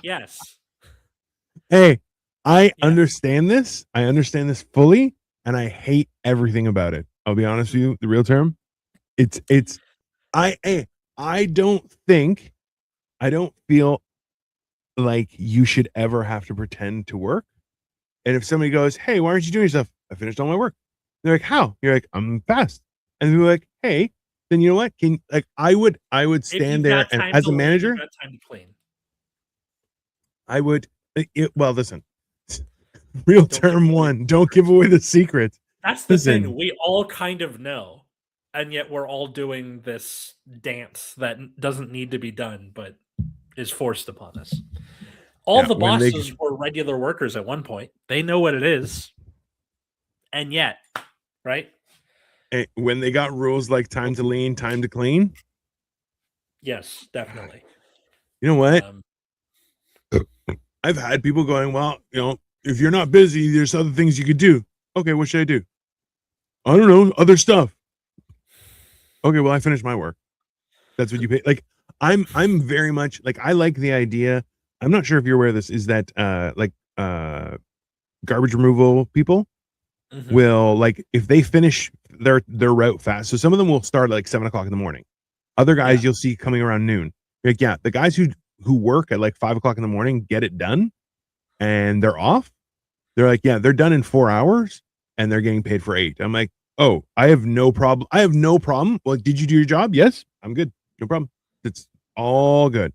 A: Yes.
B: Hey, I understand this. I understand this fully, and I hate everything about it. I'll be honest with you, the real term. I don't feel like you should ever have to pretend to work. And if somebody goes, hey, why aren't you doing stuff? I finished all my work. They're like, how? You're like, I'm fast. And they're like, hey, then you know what? I would stand there and as a manager,
A: time to clean.
B: I would listen. Real term one, don't give away the secret.
A: That's the thing. We all kind of know. And yet we're all doing this dance that doesn't need to be done, but is forced upon us. All the bosses were regular workers at one point. They know what it is. And yet, right?
B: When they got rules like time to lean, time to clean.
A: Yes, definitely.
B: You know what? I've had people going, well, if you're not busy, there's other things you could do. Okay, what should I do? I don't know, other stuff. Okay, well, I finished my work. That's what you pay. Like, I'm very much like, I like the idea. I'm not sure if you're aware of this, is that garbage removal people will, like, if they finish their route fast. So some of them will start at like 7:00 in the morning. Other guys you'll see coming around noon. Like, the guys who work at like 5:00 in the morning get it done and they're off. They're like, they're done in 4 hours and they're getting paid for 8. I'm like, oh, I have no problem. Well, did you do your job? Yes, I'm good. No problem. It's all good.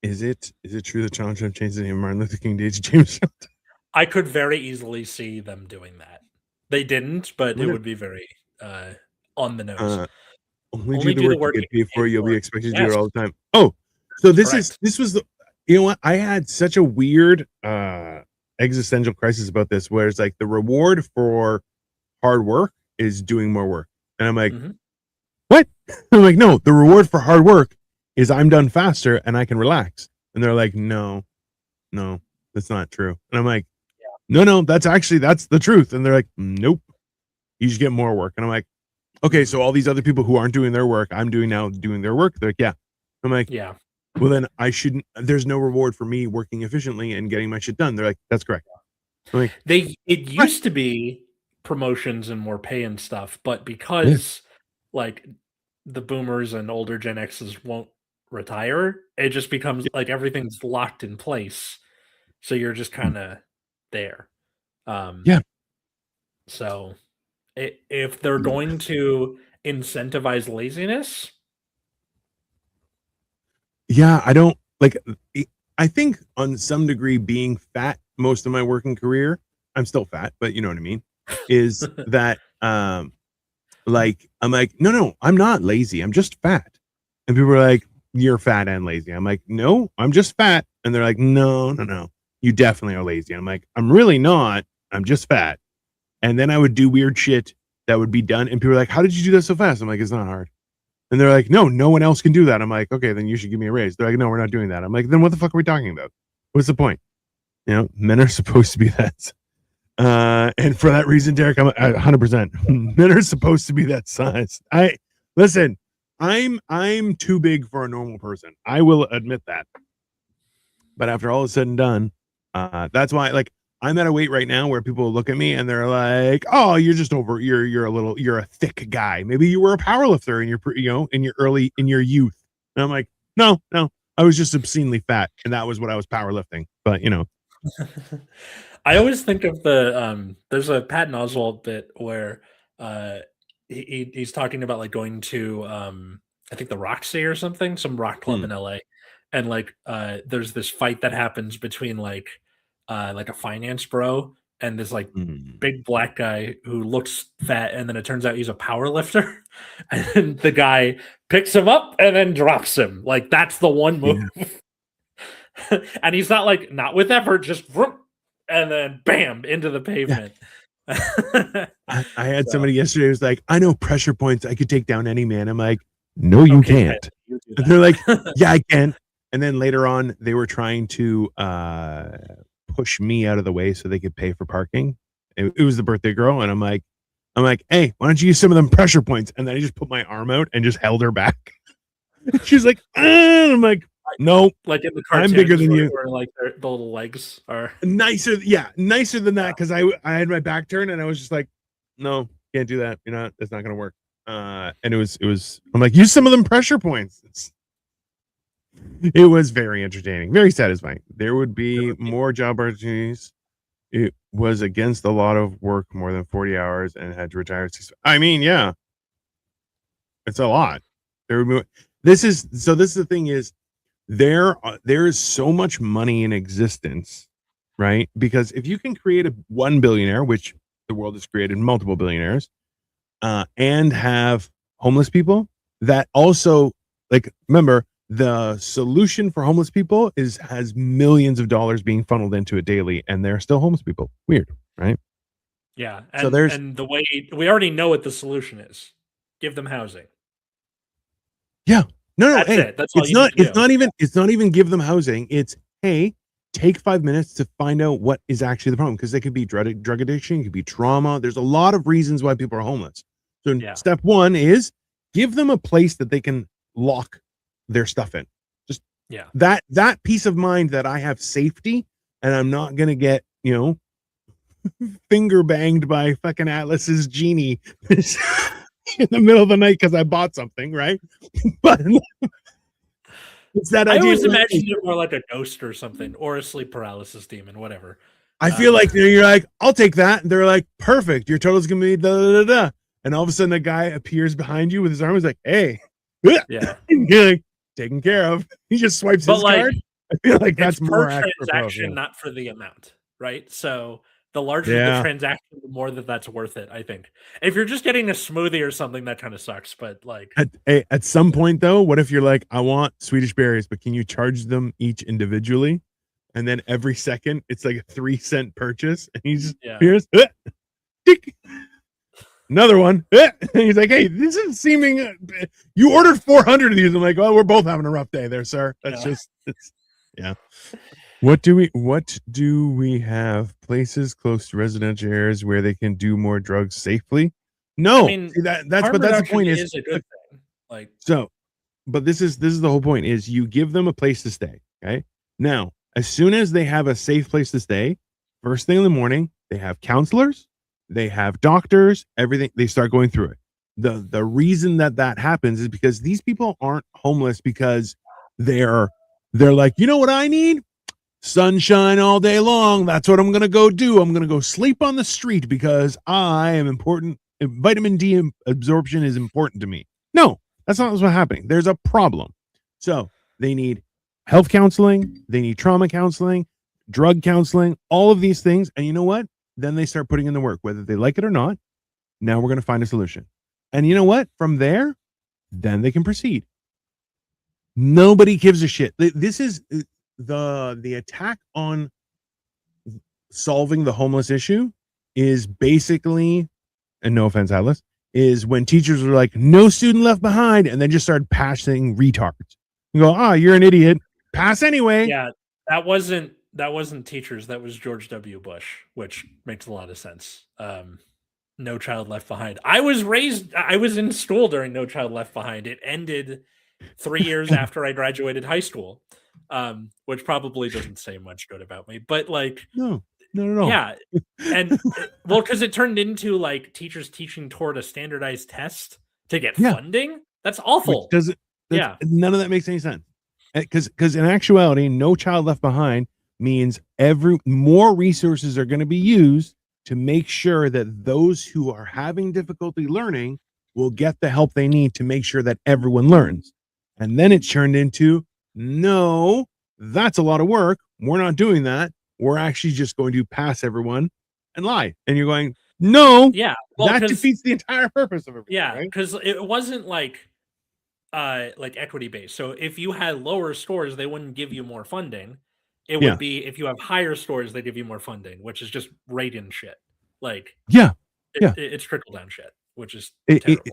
B: Is it true that Donald Trump changed the name of Martin Luther King Day to James Jones?
A: I could very easily see them doing that. They didn't, but it would be very on the nose.
B: Only do the work you get paid for. You'll be expected to do it all the time. Oh, so this was the, you know what? I had such a weird existential crisis about this, where it's like the reward for hard work is doing more work. And I'm like, what? I'm like, no, the reward for hard work is I'm done faster and I can relax. And they're like, no, that's not true. And I'm like, no, that's the truth. And they're like, nope, you just get more work. And I'm like, okay, so all these other people who aren't doing their work, I'm doing their work. They're like, yeah. I'm like,
A: Yeah.
B: Well, then there's no reward for me working efficiently and getting my shit done. They're like, that's correct. I'm like,
A: It used to be promotions and more pay and stuff, but because like the boomers and older Gen X's won't retire, it just becomes like everything's locked in place. So you're just kind of there.
B: Yeah.
A: So if they're going to incentivize laziness,
B: yeah, I don't like. I think on some degree, being fat most of my working career, I'm still fat, but you know what I mean. Is that like I'm like, no, I'm not lazy. I'm just fat, and people are like, you're fat and lazy. I'm like, no, I'm just fat, and they're like, no, you definitely are lazy. I'm like, I'm really not. I'm just fat. And then I would do weird shit that would be done, and people are like, how did you do that so fast? I'm like, it's not hard. And they're like, no one else can do that. I'm like, okay, then you should give me a raise. They're like, no, we're not doing that. I'm like, then what the fuck are we talking about? What's the point? You know, men are supposed to be that. And for that reason, Derek, I'm 100%. Men are supposed to be that size. Listen, I'm too big for a normal person. I will admit that. But after all is said and done, that's why, like, I'm at a weight right now where people look at me and they're like, "Oh, you're just over. You're a thick guy. Maybe you were a power lifter in your youth." And I'm like, "No, I was just obscenely fat, and that was what I was powerlifting." But you know,
A: I always think of there's a Patton Oswalt bit where he's talking about like going to I think the Roxy or something, some rock club in LA, and like there's this fight that happens between like a finance bro and this like big black guy who looks fat, and then it turns out he's a power lifter, and the guy picks him up and then drops him. Like that's the one move. And he's not with effort, just whoop, and then bam into the pavement.
B: I had somebody yesterday who was like, I know pressure points. I could take down any man. I'm like, no, you can't. And they're like, yeah, I can. And then later on, they were trying to push me out of the way so they could pay for parking. It was the birthday girl. And I'm like, hey, why don't you use some of them pressure points? And then I just put my arm out and just held her back. She's like, I'm like, no,
A: like in the
B: I'm bigger than you.
A: Where like the little legs are
B: nicer. Yeah, nicer than that, because I had my back turned and I was just like, no, can't do that. It's not gonna work. And it was. I'm like, use some of them pressure points. It was very entertaining, very satisfying. There would be more job opportunities. It was against a lot of work, more than 40 hours, and had to retire. I mean, yeah, it's a lot. This is the thing is, there is so much money in existence, right? Because if you can create one billionaire, which the world has created multiple billionaires, and have homeless people, that also, like, remember, the solution for homeless people has millions of dollars being funneled into it daily, and they're still homeless people. Weird, right?
A: Yeah. And the way we already know what the solution is. Give them housing.
B: Yeah. No,
A: that's
B: hey,
A: it. That's all
B: it's not even give them housing. It's, hey, take 5 minutes to find out what is actually the problem, because they could be drug addiction, it could be trauma. There's a lot of reasons why people are homeless. So step one is give them a place that they can lock their stuff in. Just that peace of mind that I have safety and I'm not gonna get finger banged by fucking Atlas's genie in the middle of the night because I bought something, right? But it's that idea.
A: I always imagine it more like a ghost or something, or a sleep paralysis demon, whatever.
B: I feel like you're like, I'll take that. And they're like, perfect. Your total's gonna be da da da. And all of a sudden, a guy appears behind you with his arm. He's like, hey,
A: yeah,
B: you're like, taken care of. He just swipes his card. I feel like that's more
A: transaction, not for the amount, right? So the larger the transaction, the more that's worth it, I think. If you're just getting a smoothie or something, that kind of sucks. But like
B: at some point though, what if you're like, I want Swedish berries, but can you charge them each individually? And then every second it's like a 3-cent purchase. And he's here's another one. And he's like, hey, this is seeming you ordered 400 of these. I'm like, well, we're both having a rough day there, sir. That's just What do we have? Places close to residential areas where they can do more drugs safely?
A: I
B: No.
A: mean,
B: See that's
A: harm
B: but that's the
A: reduction
B: point is
A: is a good thing. Like,
B: so but this is the whole point is you give them a place to stay. Okay. Now, as soon as they have a safe place to stay, first thing in the morning, they have counselors, they have doctors, everything. They start going through it. The reason that happens is because these people aren't homeless because they're they're like, you know what I need? Sunshine all day long. That's what I'm gonna go do. I'm gonna go sleep on the street because I am important. Vitamin D absorption is important to me. No, that's not what's happening. There's a problem. So they need health counseling, they need trauma counseling, drug counseling, all of these things. And you know what? Then they start putting in the work, whether they like it or not. Now we're going to find a solution. And you know what? From there, then they can proceed. Nobody gives a shit. This is the attack on solving the homeless issue is basically, and no offense, Atlas, is when teachers are like, no student left behind, and then just start passing retards. You go, you're an idiot. Pass anyway.
A: yeah, that wasn't teachers. That was George W. Bush, which makes a lot of sense. No Child Left Behind. I was in school during No Child Left Behind. It ended 3 years after I graduated high school, which probably doesn't say much good about me. But like,
B: no, not at all.
A: Yeah, and well, because it turned into like teachers teaching toward a standardized test to get funding. That's awful.
B: Which doesn't. None of that makes any sense. Because in actuality, No Child Left Behind means more resources are going to be used to make sure that those who are having difficulty learning will get the help they need to make sure that everyone learns. And then it's turned into, no, that's a lot of work. We're not doing that. We're actually just going to pass everyone and lie. And you're going, no, that defeats the entire purpose of it.
A: Yeah, because it wasn't like equity based. So if you had lower scores, they wouldn't give you more funding. It would be if you have higher scores, they give you more funding, which is just Reagan shit. Like, it's trickle down shit, which is terrible.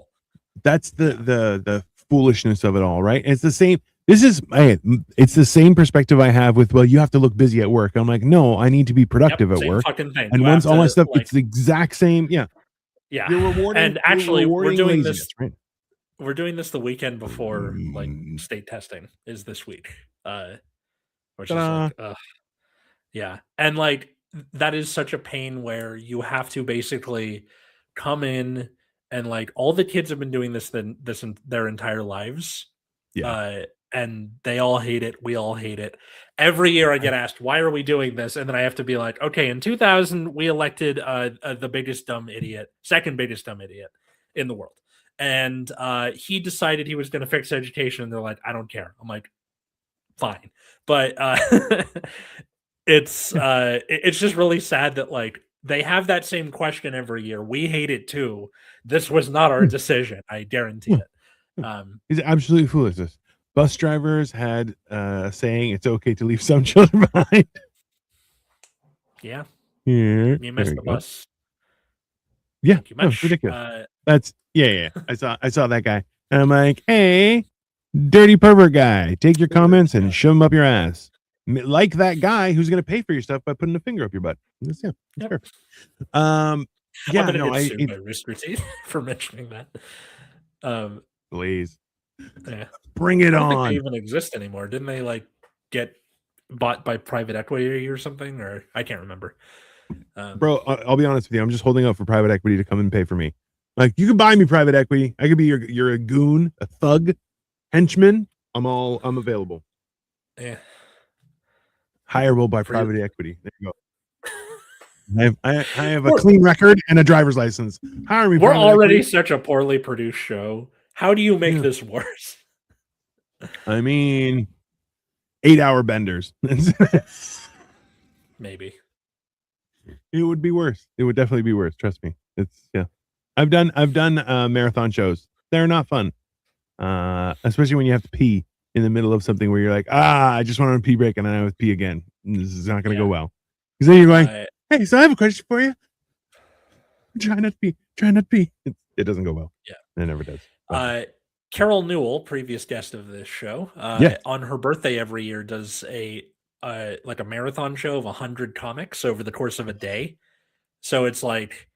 B: That's the foolishness of it all, right? It's the same. It's the same perspective I have with, well, you have to look busy at work. I'm like, no, I need to be productive at work.
A: Thing.
B: And once all my stuff, it's the exact same. Yeah.
A: Yeah.
B: You're rewarding,
A: and actually, we're doing
B: laziness,
A: this. Right? We're doing this the weekend before like state testing is this week. Which is like, yeah. And like, that is such a pain where you have to basically come in and like all the kids have been doing this their entire lives.
B: Yeah.
A: And they all hate it. We all hate it. Every year I get asked, why are we doing this? And then I have to be like, okay, in 2000, we elected the second biggest dumb idiot in the world. And he decided he was going to fix education. And they're like, I don't care. I'm like, fine. But it's just really sad that like they have that same question every year. We hate it too. This was not our decision. I guarantee it.
B: It's absolutely foolish. Bus drivers had saying it's okay to leave some children behind.
A: Yeah.
B: Yeah.
A: You missed the bus.
B: Yeah. Ridiculous. That's yeah. I saw that guy. And I'm like, hey, dirty pervert guy, take your comments and shove them up your ass. Like that guy who's going to pay for your stuff by putting a finger up your butt. That's fair.
A: I'm gonna get sued by Rooster Teeth for mentioning that.
B: Please.
A: Yeah.
B: Bring it on.
A: I don't think they even exist anymore. Didn't they like get bought by private equity or something? Or I can't remember.
B: Bro, I'll be honest with you. I'm just holding out for private equity to come and pay for me. Like, you can buy me private equity. I could be you're a goon, a thug, henchman. I'm available.
A: Yeah.
B: Hireable by private equity. There you go. I have a clean record and a driver's license. Hire me.
A: We're already such a poorly produced show. How do you make this worse?
B: I mean, 8-hour benders.
A: Maybe.
B: It would be worse. It would definitely be worse. Trust me. I've done marathon shows. They're not fun. Especially when you have to pee in the middle of something where you're like, I just went on a pee break and then I have to pee again. This is not going to go well. Because then you're going, hey, so I have a question for you. Try not to pee. It doesn't go well.
A: Yeah.
B: It never does.
A: Carol Newell, previous guest of this show, on her birthday every year does a like a marathon show of 100 comics over the course of a day. So it's like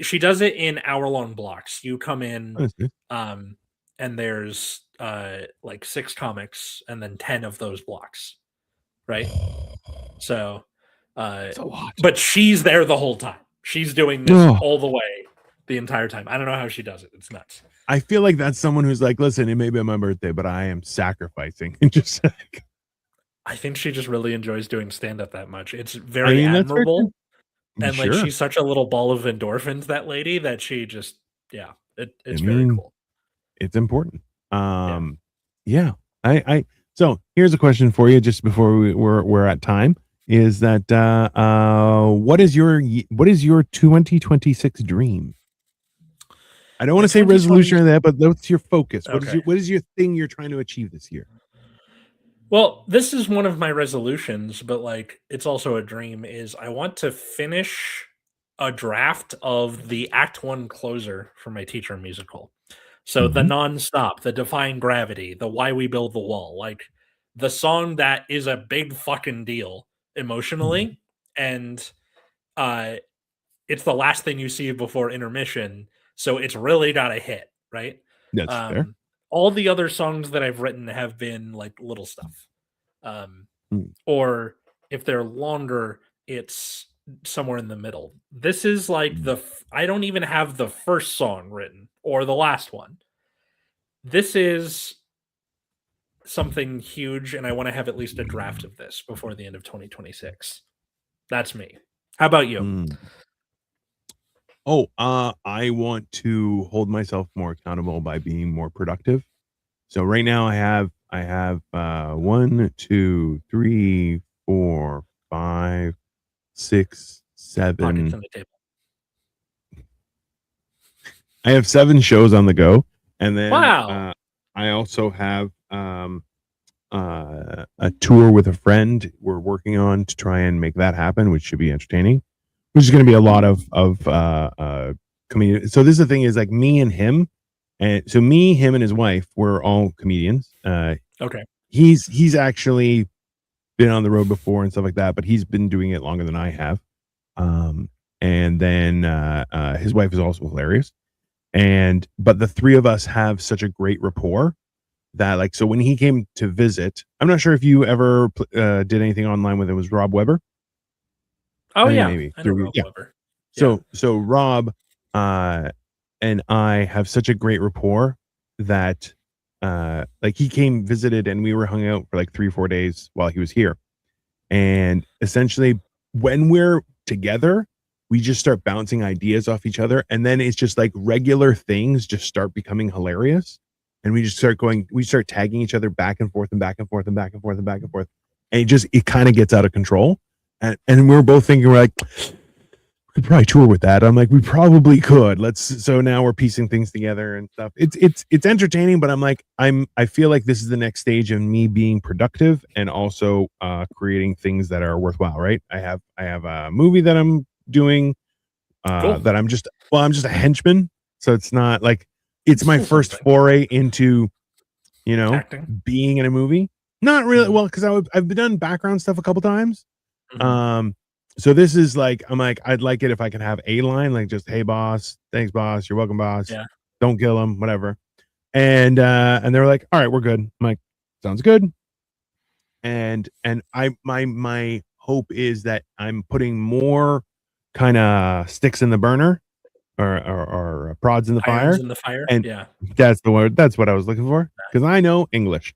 A: she does it in hour-long blocks. You come in, and there's like 6 comics and then 10 of those blocks, right? So
B: It's a lot.
A: But she's there the whole time. She's doing this all the way the entire time. I don't know how she does it. It's nuts.
B: I feel like that's someone who's like, listen, it may be my birthday, but I am sacrificing. And just like,
A: I think she just really enjoys doing stand-up that much. It's very admirable. And like she's such a little ball of endorphins, that lady, that she just it's very cool.
B: It's important. Yeah. So here's a question for you just before we're at time, is that what is your 2026 dream? I don't want to say resolution or that, but what's your focus? What is your thing you're trying to achieve this year?
A: Well, this is one of my resolutions, but like it's also a dream, is I want to finish a draft of the Act 1 closer for my teacher musical. So the Nonstop, the Defying Gravity, the Why We Build the Wall, like the song that is a big fucking deal emotionally, and it's the last thing you see before intermission, so it's really got a hit, right?
B: That's fair.
A: All the other songs that I've written have been like little stuff. Or if they're longer, it's somewhere in the middle. This is like I don't even have the first song written or the last one. This is something huge, and I want to have at least a draft of this before the end of 2026. That's me. How about you?
B: I want to hold myself more accountable by being more productive. So right now I have 1, 2, 3, 4, 5, 6, 7.
A: Pockets on the table.
B: I have 7 shows on the go, and then
A: wow.
B: I also have a tour with a friend we're working on to try and make that happen, which should be entertaining. Which is going to be a lot of comedian. So this is the thing, is like me and him, and so me, him, and his wife, we're all comedians.
A: Okay.
B: He's actually been on the road before and stuff like that, but he's been doing it longer than I have. And then his wife is also hilarious, but the three of us have such a great rapport that, like, so when he came to visit, I'm not sure if you ever did anything online with it. Was Rob Weber?
A: Oh yeah, maybe. I know Rob Weber.
B: Yeah. So Rob and I have such a great rapport that like he came, visited, and we were hung out for like 3-4 days while he was here. And essentially, when we're together, we just start bouncing ideas off each other, and then it's just like regular things just start becoming hilarious, and we just start tagging each other back and forth and back and forth and back and forth and back and forth, and it kind of gets out of control. And we're both thinking, we're like, we could probably tour with that. I'm like, we probably could. So now we're piecing things together and stuff. It's entertaining, but I'm like, I feel like this is the next stage of me being productive and also creating things that are worthwhile, right? I have a movie that I'm doing cool. That I'm just a henchman. So it's not like, it's my first foray into, acting. Being in a movie. Not really. Well, because I've done background stuff a couple times. So this is like, I'm like, I'd like it if I can have a line, like just, hey boss, thanks boss, you're welcome boss, don't kill him, whatever. And they were like, all right, we're good. I'm like, sounds good. And my hope is that I'm putting more kind of sticks in the burner or prods in the fire.
A: In the fire.
B: And that's the word. That's what I was looking for, because I know English.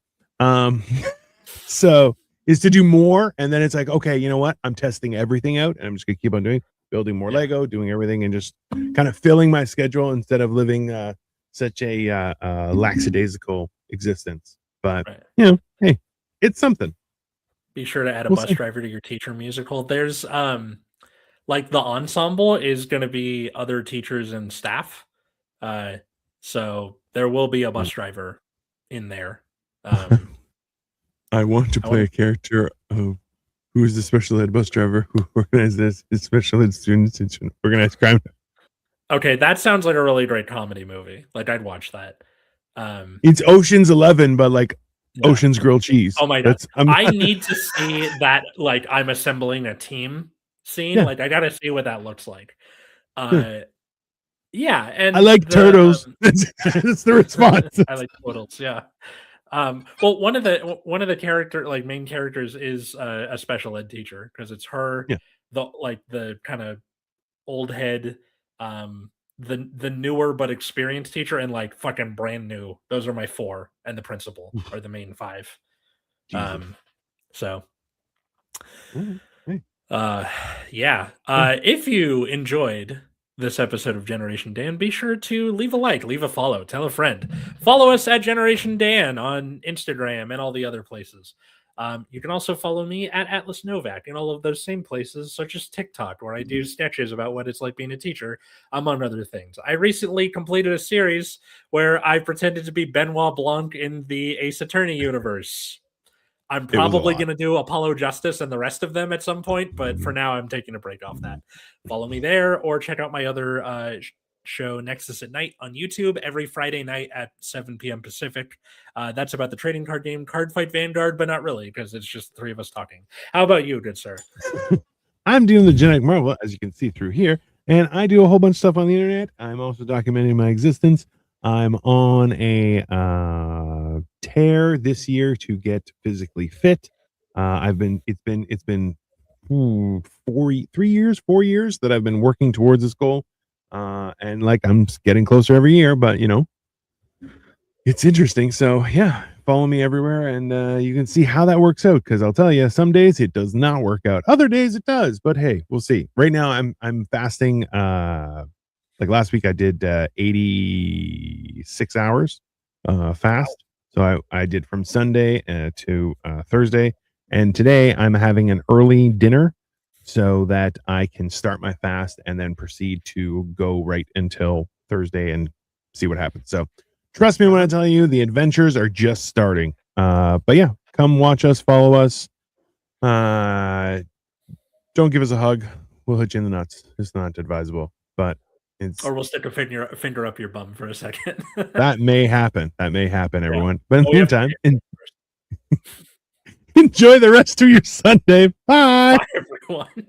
B: So is to do more, and then it's like, okay, you know what? I'm testing everything out, and I'm just gonna keep on building more Lego, doing everything, and just kind of filling my schedule instead of living such a lackadaisical existence. But hey, it's something.
A: Be sure to add a bus driver to your teacher musical. There's like the ensemble is going to be other teachers and staff, so there will be a bus driver in there.
B: I want to play a character of who is the special ed bus driver who organized this, his special ed students in organized crime.
A: Okay, that sounds like a really great comedy movie. Like, I'd watch that.
B: It's Ocean's 11, but like Ocean's grilled cheese.
A: Oh my god! I need to see that. Like, I'm assembling a team scene.
B: Yeah.
A: Like, I gotta see what that looks like. Yeah, and
B: I like turtles. That's the response.
A: I like turtles. Yeah. Well, one of the main characters is a special ed teacher because it's her,
B: Yeah.
A: the kind of old head, the newer but experienced teacher, and like fucking brand new. Those are my four, and the principal are the main five. So,
B: Hey.
A: yeah. If you enjoyed this episode of Generation Dan, be sure to leave a like, leave a follow, tell a friend. Follow us at Generation Dan on Instagram and all the other places. You can also follow me at Atlas Novak in all of those same places, such as TikTok, where I do sketches about what it's like being a teacher, among other things. I recently completed a series where I pretended to be Benoit Blanc in the Ace Attorney universe. I'm probably going to do Apollo Justice and the rest of them at some point, but for now, I'm taking a break off that. Follow me there or check out my other show, Nexus at Night, on YouTube every Friday night at 7 p.m. Pacific. That's about the trading card game Card Fight Vanguard, but not really, because it's just the three of us talking. How about you, good sir?
B: I'm doing the Genetic Marvel, as you can see through here, and I do a whole bunch of stuff on the internet. I'm also documenting my existence. I'm on a tear this year to get physically fit. It's been 4 years that I've been working towards this goal. And like I'm getting closer every year, but you know, it's interesting. So yeah, follow me everywhere and you can see how that works out, because I'll tell you, some days it does not work out, other days it does, but hey, we'll see. Right now I'm fasting. Like last week I did 86 hours fast. So I did from Sunday to Thursday, and today I'm having an early dinner so that I can start my fast and then proceed to go right until Thursday and see what happens. So trust me when I tell you, the adventures are just starting. But yeah, come watch us, follow us. Don't give us a hug. We'll hit you in the nuts. It's not advisable, but
A: or we'll stick a finger up your bum for a second.
B: That may happen. Everyone. But in the meantime, enjoy the rest of your Sunday. Bye.
A: Bye, everyone.